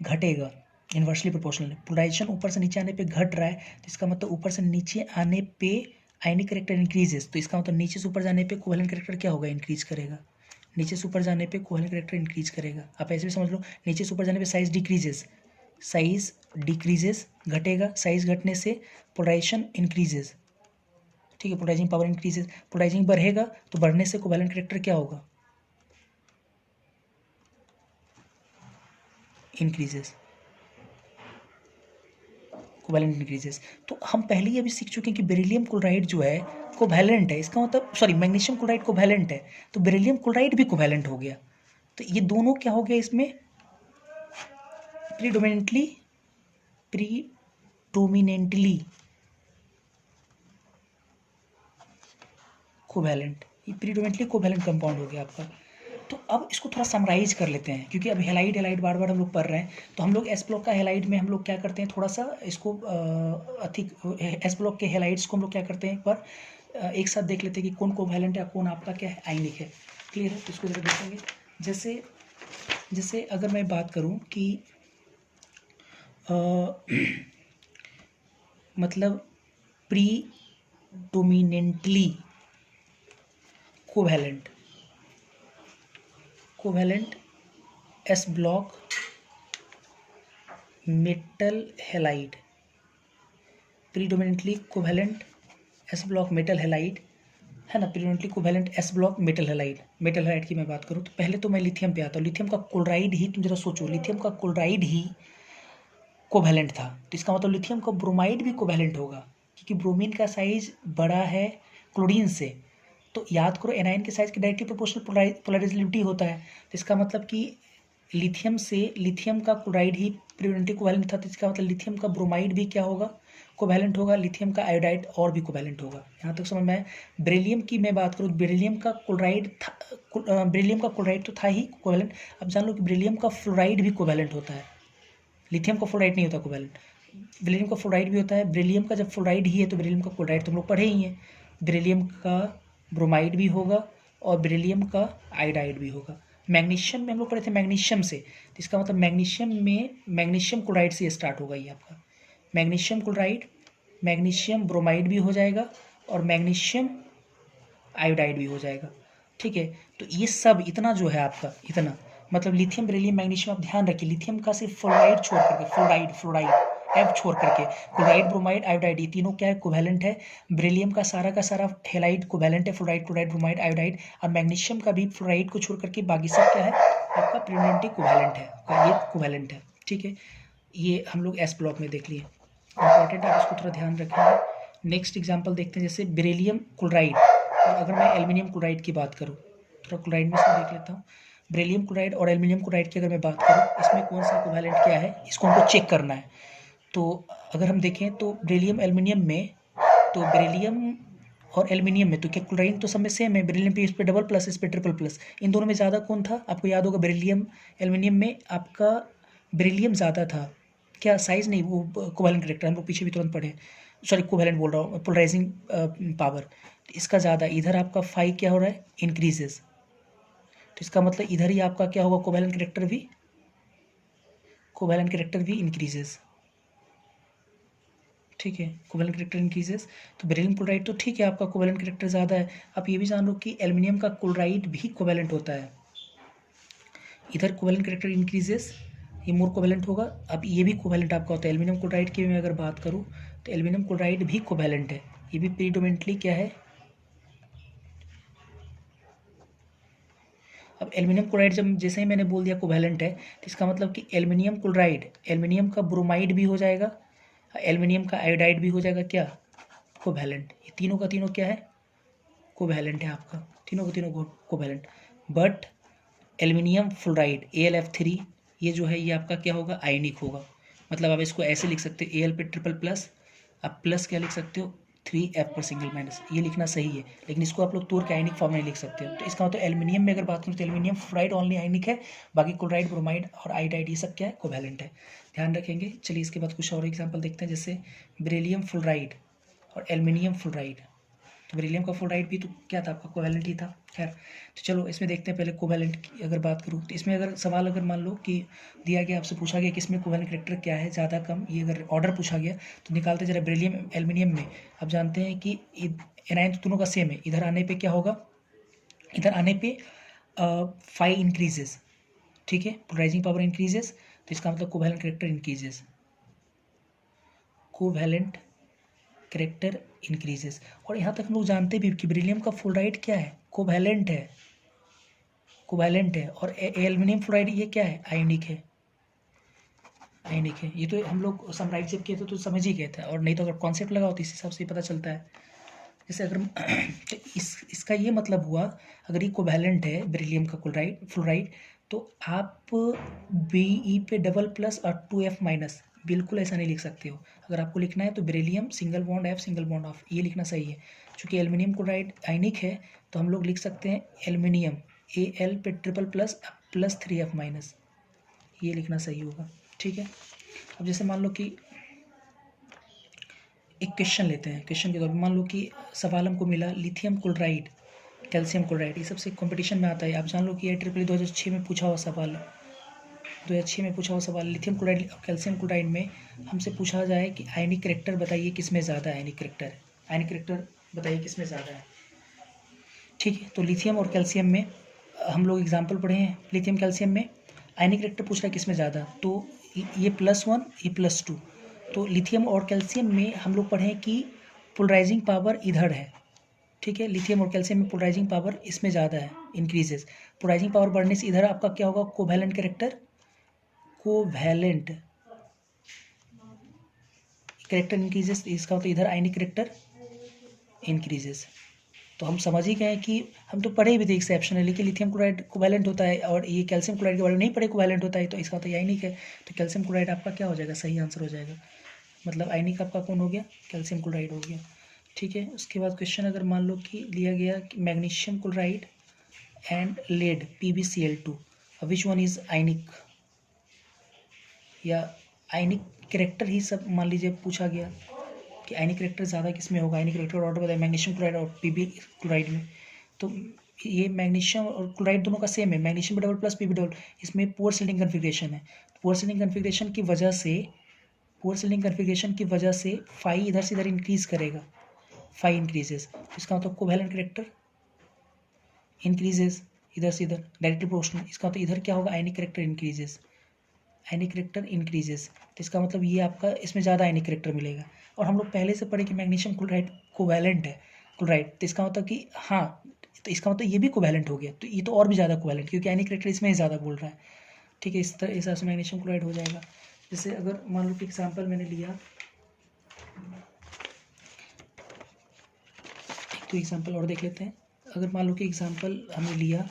Speaker 1: घटेगा, इन्वर्सली प्रोपोर्शनल। पोलराइजेशन ऊपर से नीचे आने पे घट रहा है, तो इसका मतलब ऊपर से नीचे आने पे आयनिक कैरेक्टर इंक्रीजेस, तो इसका मतलब नीचे से ऊपर जाने पे कोवैलेंट कैरेक्टर क्या होगा, इंक्रीज करेगा। नीचे से ऊपर जाने पे कोवैलेंट कैरेक्टर इंक्रीज करेगा। आप ऐसे भी समझ लो, नीचे से ऊपर जाने पे साइज डिक्रीजेस, घटेगा, साइज घटने से पोलराइजेशन इंक्रीजेस, ठीक है, पोलराइजिंग पावर इंक्रीजेस, पोलराइजिंग बढ़ेगा तो बढ़ने से कोवैलेंट कैरेक्टर क्या होगा, इंक्रीजेस, कोवैलेंट इंक्रीजेस। तो हम पहले ही अभी सीख चुके हैं कि बेरिलियम क्लोराइड जो है कोवैलेंट है, इसका मतलब सॉरी मैग्नीशियम क्लोराइड कोवैलेंट है, तो बेरिलियम क्लोराइड भी कोवैलेंट हो गया। तो ये दोनों क्या हो गया इसमें, प्रीडोमिनेंटली कोवैलेंट, ये प्रीडोमिनेंटली कोवैलेंट कंपाउंड हो गया आपका। तो अब इसको थोड़ा समराइज कर लेते हैं, क्योंकि अब हेलाइड बार बार हम लोग पढ़ रहे हैं, तो हम लोग एस ब्लॉक का हेलाइड में हम लोग क्या करते हैं, थोड़ा सा इसको अधिक एस ब्लॉक के हेलाइड्स को हम लोग क्या करते हैं, एक बार एक साथ देख लेते हैं कि कौन कोवैलेंट है, कौन आपका क्या है, आयनिक है। क्लियर है, तो इसको जरा देखेंगे। जैसे अगर मैं बात करूँ कि मतलब predominantly covalent S block metal halide, predominantly covalent S block metal halide है ना, predominantly covalent S block metal halide की मैं बात करूँ तो पहले तो मैं लिथियम पे आता हूँ। लिथियम का क्लोराइड ही, तुम जरा सोचो, लिथियम का क्लोराइड ही कोवैलेंट था, तो इसका मतलब लिथियम का ब्रोमाइड भी कोवैलेंट होगा, क्योंकि ब्रोमीन का साइज बड़ा है क्लोरीन से। तो याद करो एनायन के साइज के डायरेक्टली प्रोपोर्शनल पोलराइजेबिलिटी होता है, तो इसका मतलब कि लिथियम का क्लोराइड ही प्रीडोमिनेंटली कोवैलेंट था, तो इसका मतलब लिथियम का ब्रोमाइड भी क्या होगा, कोवैलेंट होगा, लिथियम का आयोडाइड और भी कोवैलेंट होगा। यहाँ तक समझ में आया। बेरिलियम की मैं बात करूँ, बेरिलियम का क्लोराइड तो था ही कोवैलेंट। अब जान लो कि बेरिलियम का फ्लोराइड भी कोवैलेंट होता है, लिथियम का फ्लोराइड नहीं होता कोवैलेंट, बेरिलियम का फ्लोराइड भी होता है। बेरिलियम का जब फ्लोराइड ही है तो बेरिलियम का क्लोराइड तुम लोग पढ़े ही हैं, बेरिलियम का ब्रोमाइड भी होगा और बेरिलियम का आयोडाइड भी होगा। मैग्नीशियम में हम लोग पढ़े थे मैग्नीशियम से, तो इसका मतलब मैग्नीशियम में मैग्नीशियम क्लोराइड से स्टार्ट होगा ये आपका मैग्नीशियम क्लोराइड, मैग्नीशियम ब्रोमाइड भी हो जाएगा और मैग्नीशियम आयोडाइड भी हो जाएगा, ठीक है। तो ये सब इतना जो है आपका, इतना मतलब लिथियम बेरिलियम मैग्नीशियम, आप ध्यान रखिए लिथियम का सिर्फ फ्लोराइड छोड़ करके, फ्लोराइड एफ छोड़ करके, क्लोराइड ब्रोमाइड आयोडाइड ये तीनों क्या है, कोवैलेंट है। बेरिलियम का सारा हेलाइड कोवैलेंट है, फ्लोराइड क्लोराइड ब्रोमाइड आयोडाइड। और मैग्नीशियम का भी फ्लोराइड को छोड़ करके बाकी सब क्या है आपका प्रीडोमिनेंटली कोवैलेंट है, ये कोवैलेंट है, ठीक है। ये हम लोग एस ब्लॉक में देख लिए, इंपॉर्टेंट है, इसको थोड़ा ध्यान रखेंगे। नेक्स्ट एग्जाम्पल देखते हैं, जैसे बेरिलियम क्लोराइड, और अगर मैं एल्युमिनियम क्लोराइड की बात करूँ, थोड़ा क्लोराइड में से देख लेता हूँ। बेरिलियम क्लोराइड और एल्युमिनियम क्लोराइड की अगर मैं बात करूँ, इसमें कौन सा कोवैलेंट क्या है, इसको हमको चेक करना है। तो अगर हम देखें तो बेरिलियम एल्युमिनियम में, तो बेरिलियम और एल्यूमिनियम में, तो क्या क्लोराइन तो सब में सेम है, बेरिलियम पे इस पे डबल प्लस, इस पे ट्रिपल प्लस, इन दोनों में ज़्यादा कौन था? आपको याद होगा बेरिलियम, एल्यूमिनियम में आपका बेरिलियम ज़्यादा था, क्या साइज नहीं, वो कोवैलेंट कैरेक्टर हम लोग पीछे भी तुरंत पढ़े, सॉरी कोवैलेंट बोल रहा हूँ, पोलराइजिंग पावर, इसका ज़्यादा, इधर आपका फाइव क्या हो रहा है? इंक्रीजेस, तो इसका मतलब इधर ही आपका क्या होगा? कोवैलेंट कैरेक्टर भी इंक्रीजेस, ठीक है, कोवैलेंट कैरेक्टर इंक्रीजेस। तो बेरिलियम क्लोराइड तो ठीक है, आपका कोवैलेंट कैरेक्टर ज़्यादा है। आप ये भी जान लो कि एल्यूमिनियम का क्लोराइड भी कोवैलेंट होता है, इधर कोवैलेंट कैरेक्टर इंक्रीजेस, ये मोर कोवैलेंट होगा। अब ये भी कोवैलेंट आपका होता है, एल्यूमिनियम क्लोराइड की मैं अगर बात करूँ तो एल्यूमिनियम क्लोराइड भी कोवैलेंट है, ये भी प्रीडोमिनेंटली क्या है? अब एल्यूमिनियम क्लोराइड जब जैसे ही मैंने बोल दिया कोवैलेंट है, तो इसका मतलब कि एल्यूमिनियम क्लोराइड एल्यूमिनियम का ब्रोमाइड भी हो जाएगा, एल्यूमिनियम का आयोडाइड भी हो जाएगा क्या? कोवैलेंट। ये तीनों का तीनों क्या है? कोवैलेंट है आपका, तीनों का तीनों covalent. But aluminium fluoride AlF3 ये जो है ये आपका क्या होगा? आयनिक होगा। मतलब आप इसको ऐसे लिख सकते हो, Al पे ट्रिपल प्लस, आप प्लस क्या लिख सकते हो? 3F पर सिंगल माइनस, ये लिखना सही है, लेकिन इसको आप लोग तोड़ के आयनिक फॉर्म में लिख सकते हो। तो इसका मतलब एल्यूमिनियम में अगर बात करूँ तो एल्यूमिनियम फ्लोराइड ओनली आयनिक है, बाकी क्लोराइड, ब्रोमाइड और आयोडाइड ये सब क्या है? कोवैलेंट है, ध्यान रखेंगे। चलिए इसके बाद कुछ और एग्जाम्पल देखते हैं, जैसे बेरिलियम फ्लोराइड और एल्यूमिनियम फ्लोराइड। तो बेरिलियम का फ्लोराइड भी तो क्या था? आपका कोवैलेंट ही था। खैर, तो चलो इसमें देखते हैं, पहले कोवैलेंट की अगर बात करूँ तो इसमें अगर सवाल अगर मान लो कि दिया गया, आपसे पूछा गया कि इसमें कोवैलेंट कैरेक्टर क्या है, ज़्यादा कम, ये अगर ऑर्डर पूछा गया तो निकालते जरा। बेरिलियम एल्यूमिनियम में आप जानते हैं कि एनायन तो दोनों का सेम है, इधर आने पर क्या होगा? इधर आने पर फाइव इंक्रीजेस, ठीक है, पोलराइजिंग पावर इंक्रीजेस, तो इसका मतलब covalent character increases, covalent character increases. और यहाँ तक हम लोग जानते भी कि बेरिलियम का फ्लोराइड क्या है? कोवैलेंट है, कोवैलेंट है। और एल्यूमिनियम फ्लोराइड ये क्या है? आयनिक है, आयनिक है। ये तो हम लोग समराइज जब किए थे तो समझ ही गए थे, और नहीं तो अगर कॉन्सेप्ट लगाओ तो इस हिसाब से ही पता चलता है। जैसे अगर तो इसका ये मतलब हुआ, अगर ये कोवैलेंट है बेरिलियम का फ्लोराइड, तो आप Be पे डबल प्लस और 2F माइनस बिल्कुल ऐसा नहीं लिख सकते हो। अगर आपको लिखना है तो beryllium single bond F single bond of, ये लिखना सही है। चूँकि एल्यूमिनियम क्लोराइड आयनिक है तो हम लोग लिख सकते हैं एल्यूमिनियम Al पे triple plus plus 3F minus, ये लिखना सही होगा, ठीक है। अब जैसे मान लो कि एक क्वेश्चन लेते हैं, क्वेश्चन के तौर पर मान लो कि सवाल हमको मिला लिथियम क्लोराइड, कैल्शियम क्लोराइड, ये सबसे कंपटीशन में आता है। आप जान लो कि IEEE 2006 में पूछा हुआ सवाल है, 2006 में पूछा हुआ सवाल। लिथियम क्लोराइड और कैल्शियम क्लोराइड में हमसे पूछा जाए कि आयनिक कैरेक्टर बताइए किसमें ज़्यादा आयनिक कैरेक्टर बताइए किसमें ज़्यादा है, ठीक है। तो लिथियम और कैल्शियम में हम लोग एग्जाम्पल पढ़े हैं, लिथियम कैल्शियम में आयनिक कैरेक्टर पूछ रहा है किसमें ज़्यादा, तो ये +1 ये +2, तो लिथियम और कैल्शियम में हम लोग पढ़ें कि पोलराइजिंग पावर इधर है, ठीक है। लिथियम और कैल्शियम में पोलराइजिंग पावर इसमें ज़्यादा है, इंक्रीजेस। पोलराइजिंग पावर बढ़ने से इधर आपका क्या होगा? कोवैलेंट कैरेक्टर इंक्रीजेस, इसका मतलब इधर आयनिक कैरेक्टर इंक्रीजेस। तो हम समझ ही गए कि हम तो पढ़े भी थे एक्सेप्शनली कि लिथियम क्लोराइड कोवैलेंट होता है, और ये कैल्शियम क्लोराइड के बारे में नहीं पढ़े कोवैलेंट होता है, तो इसका तो आयनिक है। तो कैल्शियम क्लोराइड आपका क्या हो जाएगा? सही आंसर हो जाएगा, मतलब आयनिक आपका कौन हो गया? कैल्शियम क्लोराइड हो गया, ठीक है। उसके बाद क्वेश्चन अगर मान लो कि लिया गया कि magnesium chloride and lead PbCl2 which one is ionic, या आयनिक कैरेक्टर ही सब मान लीजिए पूछा गया कि आयनिक कैरेक्टर ज़्यादा किसमें होगा, आयनिक कैरेक्टर ऑर्डर बताए मैग्नीशियम क्लोराइड और Pb क्लोराइड में। तो ये मैग्नीशियम और क्लोराइड दोनों का सेम है, magnesium double plus Pb double, इसमें पुअर सेलिंग कन्फिग्रेशन है। पुअर सेलिंग कन्फिग्रेशन की वजह से फाई इधर से इधर इंक्रीज करेगा, फाई इंक्रीजेस, तो इसका मतलब कोवैलेंट कैरेक्टर इंक्रीजेस इधर से इधर डायरेक्टली प्रोपोर्शनल, इसका मतलब इधर क्या होगा? आयनिक कैरेक्टर इंक्रीजेस, तो इसका मतलब ये आपका इसमें ज़्यादा आयनिक कैरेक्टर मिलेगा। और हम लोग पहले से पढ़े कि मैग्नीशियम क्लोराइड कोवैलेंट है क्लोराइड, तो इसका मतलब कि हाँ, तो इसका मतलब ये भी कोवैलेंट हो गया, तो ये तो और भी ज़्यादा कोवैलेंट, क्योंकि आयनिक कैरेक्टर इसमें ही ज़्यादा बोल रहा है, ठीक है। इस तरह हिसाब से मैग्नीशियम क्लोराइड हो जाएगा। जैसे अगर मान लो कि एग्जाम्पल मैंने लिया, तो एग्जाम्पल और देख लेते हैं। अगर मान लो कि एग्जाम्पल हमने लिया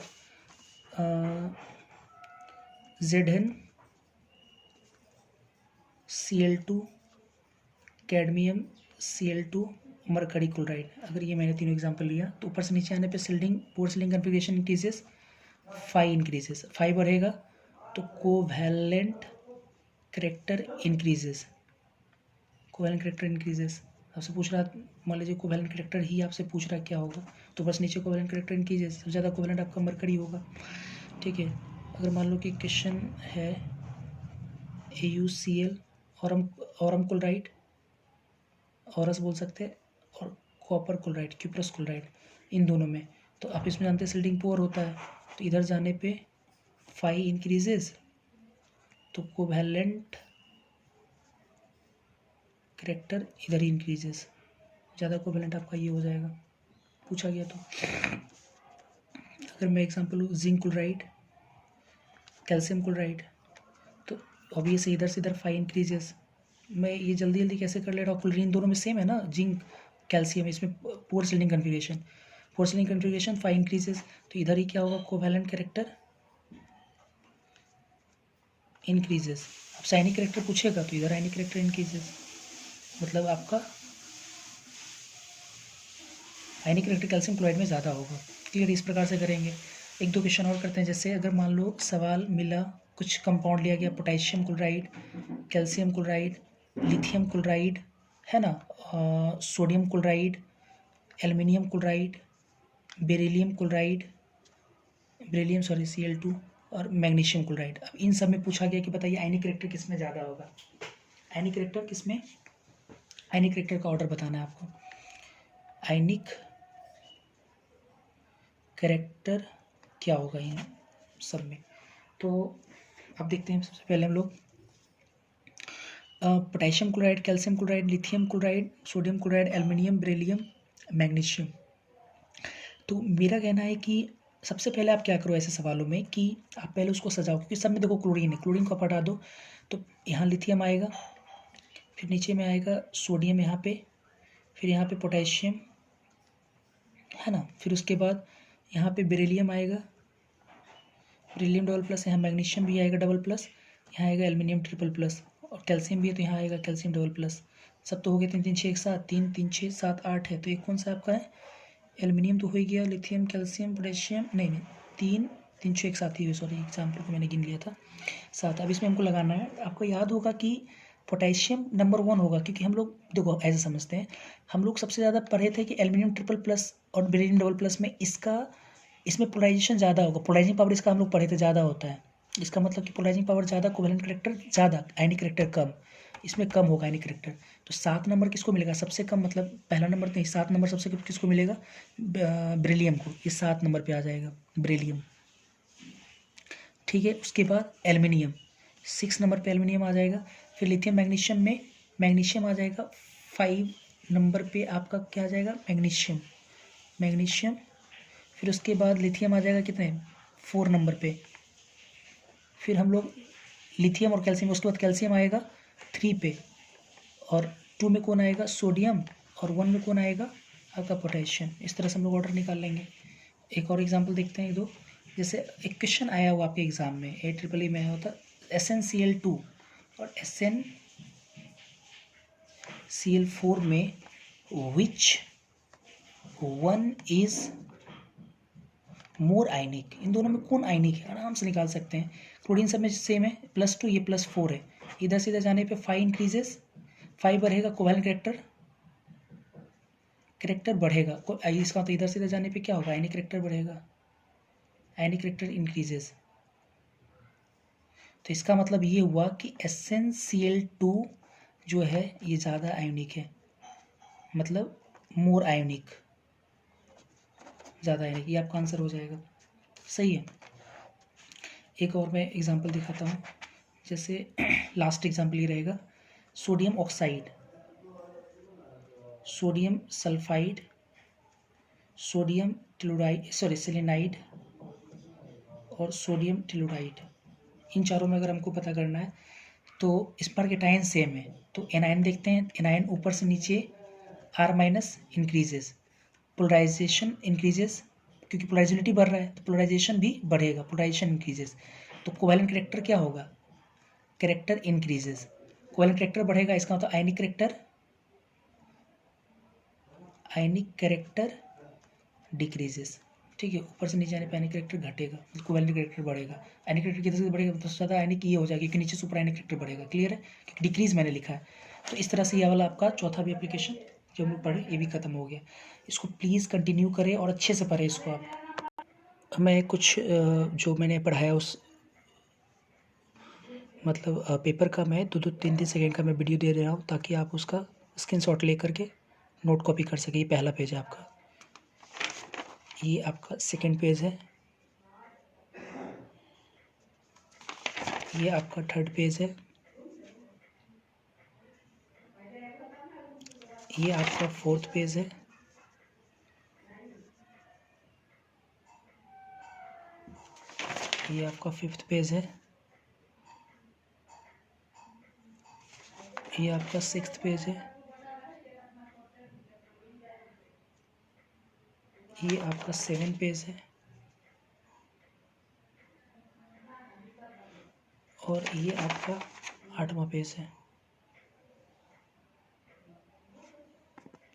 Speaker 1: ZnCl2 cadmium Cl2 mercury chloride. अगर ये मैंने तीनों एग्जांपल लिया तो ऊपर से नीचे आने पे shielding poor shielding configuration increases, phi increases, phi बढ़ेगा तो covalent character increases, covalent character increases. आपसे पूछ रहा, मान लीजिए कोवैलेंट करेक्टर ही आपसे पूछ रहा क्या होगा, तो बस नीचे कोवैलेंट करेक्टर इंक्रीजेस, सबसे ज़्यादा कोवैलेंट आपका मरकरी होगा। ठीक है, अगर मान लो कि क्वेश्चन है AuCl औरम क्लोराइड, औरस बोल सकते हैं, और कॉपर क्लोराइड, क्यूप्रस क्लोराइड, इन दोनों में, तो आप इसमें जानते हैं सिल्डिंग पोर होता है, तो इधर जाने पे फाई इंक्रीजेस तो कोवैलेंट करेक्टर इधर ही इंक्रीजेस, ज़्यादा कोवैलेंट आपका ये हो जाएगा पूछा गया तो। अगर मैं एग्जांपल लूँ जिंक क्लोराइड, कैल्शियम क्लोराइड, तो ऑब्वियसली इधर से इधर फाई इंक्रीजेस। मैं ये जल्दी जल्दी कैसे कर ले रहा हूँ, क्लोरीन दोनों में सेम है ना, जिंक कैल्शियम, इसमें पोर सिल्डिंग कन्फिग्रेशन, पोर सिल्डिंग कन्फिग्रेशन फाई इंक्रीजेस, तो इधर ही क्या होगा, कोवैलेंट कैरेक्टर इंक्रीजेस। अब साइनिक कैरेक्टर पूछेगा तो इधर आयनिक कैरेक्टर इंक्रीजेस, मतलब आपका आयनिक कैरेक्टर कैल्शियम क्लोराइड में ज़्यादा होगा। क्लियर, इस प्रकार से करेंगे। एक दो क्वेश्चन और करते हैं, जैसे अगर मान लो सवाल मिला, कुछ कंपाउंड लिया गया, potassium chloride, calcium chloride, lithium chloride, है ना, sodium chloride, aluminium chloride, beryllium chloride, beryllium sorry Cl2, और मैग्नीशियम क्लोराइड। अब इन सब में पूछा गया कि बताइए आयनिक कैरेक्टर किस में ज़्यादा होगा, आयनिक कैरेक्टर किस में, आयनिक कैरेक्टर का ऑर्डर बताना है आपको। आयनिक कैरेक्टर क्या होगा इन सब में, तो अब देखते हैं। सबसे पहले हम लोग potassium chloride, calcium chloride, lithium chloride, sodium chloride, aluminium, beryllium, magnesium. तो मेरा कहना है कि सबसे पहले आप क्या करो ऐसे सवालों में कि आप पहले उसको सजाओ, क्योंकि सब में देखो क्लोरीन है, क्लोरीन को आप हटा दो तो यहाँ लिथियम आएगा, फिर नीचे में आएगा सोडियम यहाँ पे, फिर यहाँ पे पोटेशियम, है ना, फिर उसके बाद यहाँ पे बेरिलियम आएगा, बेरिलियम डबल प्लस, यहाँ मैग्नीशियम भी आएगा डबल प्लस, यहाँ आएगा एल्युमिनियम ट्रिपल प्लस, और कैल्शियम भी है तो यहाँ आएगा कैल्शियम डबल प्लस। सब तो हो गए, 3 3 6 एक साथ, 3 3 6 7 8 है, तो एक कौन सा आपका है, एल्युमिनियम तो हो ही गया, लिथियम, कैल्शियम, पोटेशियम, नहीं 3 3 6 एक साथ ही हुए, सॉरी एग्जाम्पल को मैंने गिन लिया था 7। अब इसमें हमको लगाना है, आपको याद होगा कि पोटेशियम नंबर 1 होगा, क्योंकि हम लोग देखो ऐसे समझते हैं, हम लोग सबसे ज़्यादा पढ़े थे कि एल्युमिनियम ट्रिपल प्लस और बेरिलियम डबल प्लस में इसमें पोलराइजेशन ज़्यादा होगा, पोलराइजिंग पावर इसका हम लोग पढ़े थे ज़्यादा होता है, इसका मतलब कि पोलराइजिंग पावर ज़्यादा, कोवैलेंट करेक्टर ज़्यादा, आयनिक करेक्टर कम, इसमें कम होगा आयनिक करेक्टर। तो 7 नंबर किसको मिलेगा सबसे कम, मतलब पहला नंबर नहीं, 7 नंबर सबसे कम किसको मिलेगा, बेरिलियम को, ये 7 नंबर पे आ जाएगा बेरिलियम। ठीक है, उसके बाद एल्युमिनियम 6 नंबर पे एल्युमिनियम आ जाएगा, फिर लिथियम, मैग्नीशियम में मैग्नीशियम आ जाएगा 5 नंबर पे, आपका क्या आ जाएगा, मैग्नीशियम, मैग्नीशियम, फिर उसके बाद लिथियम आ जाएगा कितने, 4 नंबर पे, फिर हम लोग लिथियम और कैल्शियम, उसके बाद कैल्शियम आएगा 3 पे, और 2 में कौन आएगा, सोडियम, और 1 में कौन आएगा आपका पोटेशियम। इस तरह से हम लोग ऑर्डर निकाल लेंगे। एक और एग्जांपल देखते हैं, दो, जैसे एक क्वेश्चन आया हुआ आपके एग्जाम में AEEE में आया होता, SnCl2 और SnCl4 में विच वन इज मोर आयनिक, इन दोनों में कौन आयनिक है, आराम से निकाल सकते हैं। क्लोरीन सब में सेम है, +2, ये +4 है, इधर से इधर जाने पे 5 इंक्रीजेस, 5 बढ़ेगा, कोवैलेंट करेक्टर बढ़ेगा, इसका तो इधर से इधर जाने पे क्या होगा, आयनिक करेक्टर बढ़ेगा, आयनिक करेक्टर इंक्रीजेस। तो इसका मतलब ये हुआ कि SnCl2 जो है ये ज़्यादा आयोनिक है, मतलब मोर आयोनिक, ज़्यादा आयोनिक, ये आपका आंसर हो जाएगा। सही है। एक और मैं एग्जांपल दिखाता हूँ, जैसे लास्ट एग्जांपल ये रहेगा, sodium oxide, sodium sulphide, sodium telluride, sorry selenide, और सोडियम टेलुराइड, इन चारों में अगर हमको पता करना है तो इस पर के टाइन सेम है, तो एनायन देखते हैं, एनायन ऊपर से नीचे R- इंक्रीजेस, पोलराइजेशन इंक्रीजेस, क्योंकि पोलराइजिलिटी बढ़ रहा है तो पोलराइजेशन भी बढ़ेगा, पोलराइजेशन इंक्रीजेस, तो कोवैलेंट करेक्टर क्या होगा, करेक्टर इंक्रीजेस, कोवैलेंट करेक्टर बढ़ेगा, इसका मतलब आयनिक करेक्टर आयनिक कैरेक्टर डिक्रीजेस, ठीक है, ऊपर से नीचे आने पे आयनिक कैरेक्टर घटेगा, कोवैलेंट कैरेक्टर बढ़ेगा। आयनिक कैरेक्टर किधर से बढ़ेगा, तो ज़्यादा आयनिक ये हो जाएगा कि नीचे सुपर आयनिक कैरेक्टर बढ़ेगा। क्लियर है, क्योंकि डिक्रीज मैंने लिखा है। तो इस तरह से ये वाला आपका चौथा भी एप्लीकेशन जो हम लोग पढ़े ये भी खत्म हो गया। इसको प्लीज़ कंटिन्यू करें और अच्छे से पढ़ें इसको आप। मैं कुछ जो मैंने पढ़ाया उस मतलब पेपर का मैं 2-3 सेकेंड का मैं वीडियो दे रहा हूँ, ताकि आप उसका स्क्रीनशॉट ले करके नोट कॉपी कर सके। ये पहला पेज है आपका, ये आपका सेकंड पेज है, ये आपका थर्ड पेज है, ये आपका फोर्थ पेज है, ये आपका फिफ्थ पेज है, ये आपका सिक्स्थ पेज है, ये आपका सेवेंथ पेज है, और ये आपका 8वां पेज है।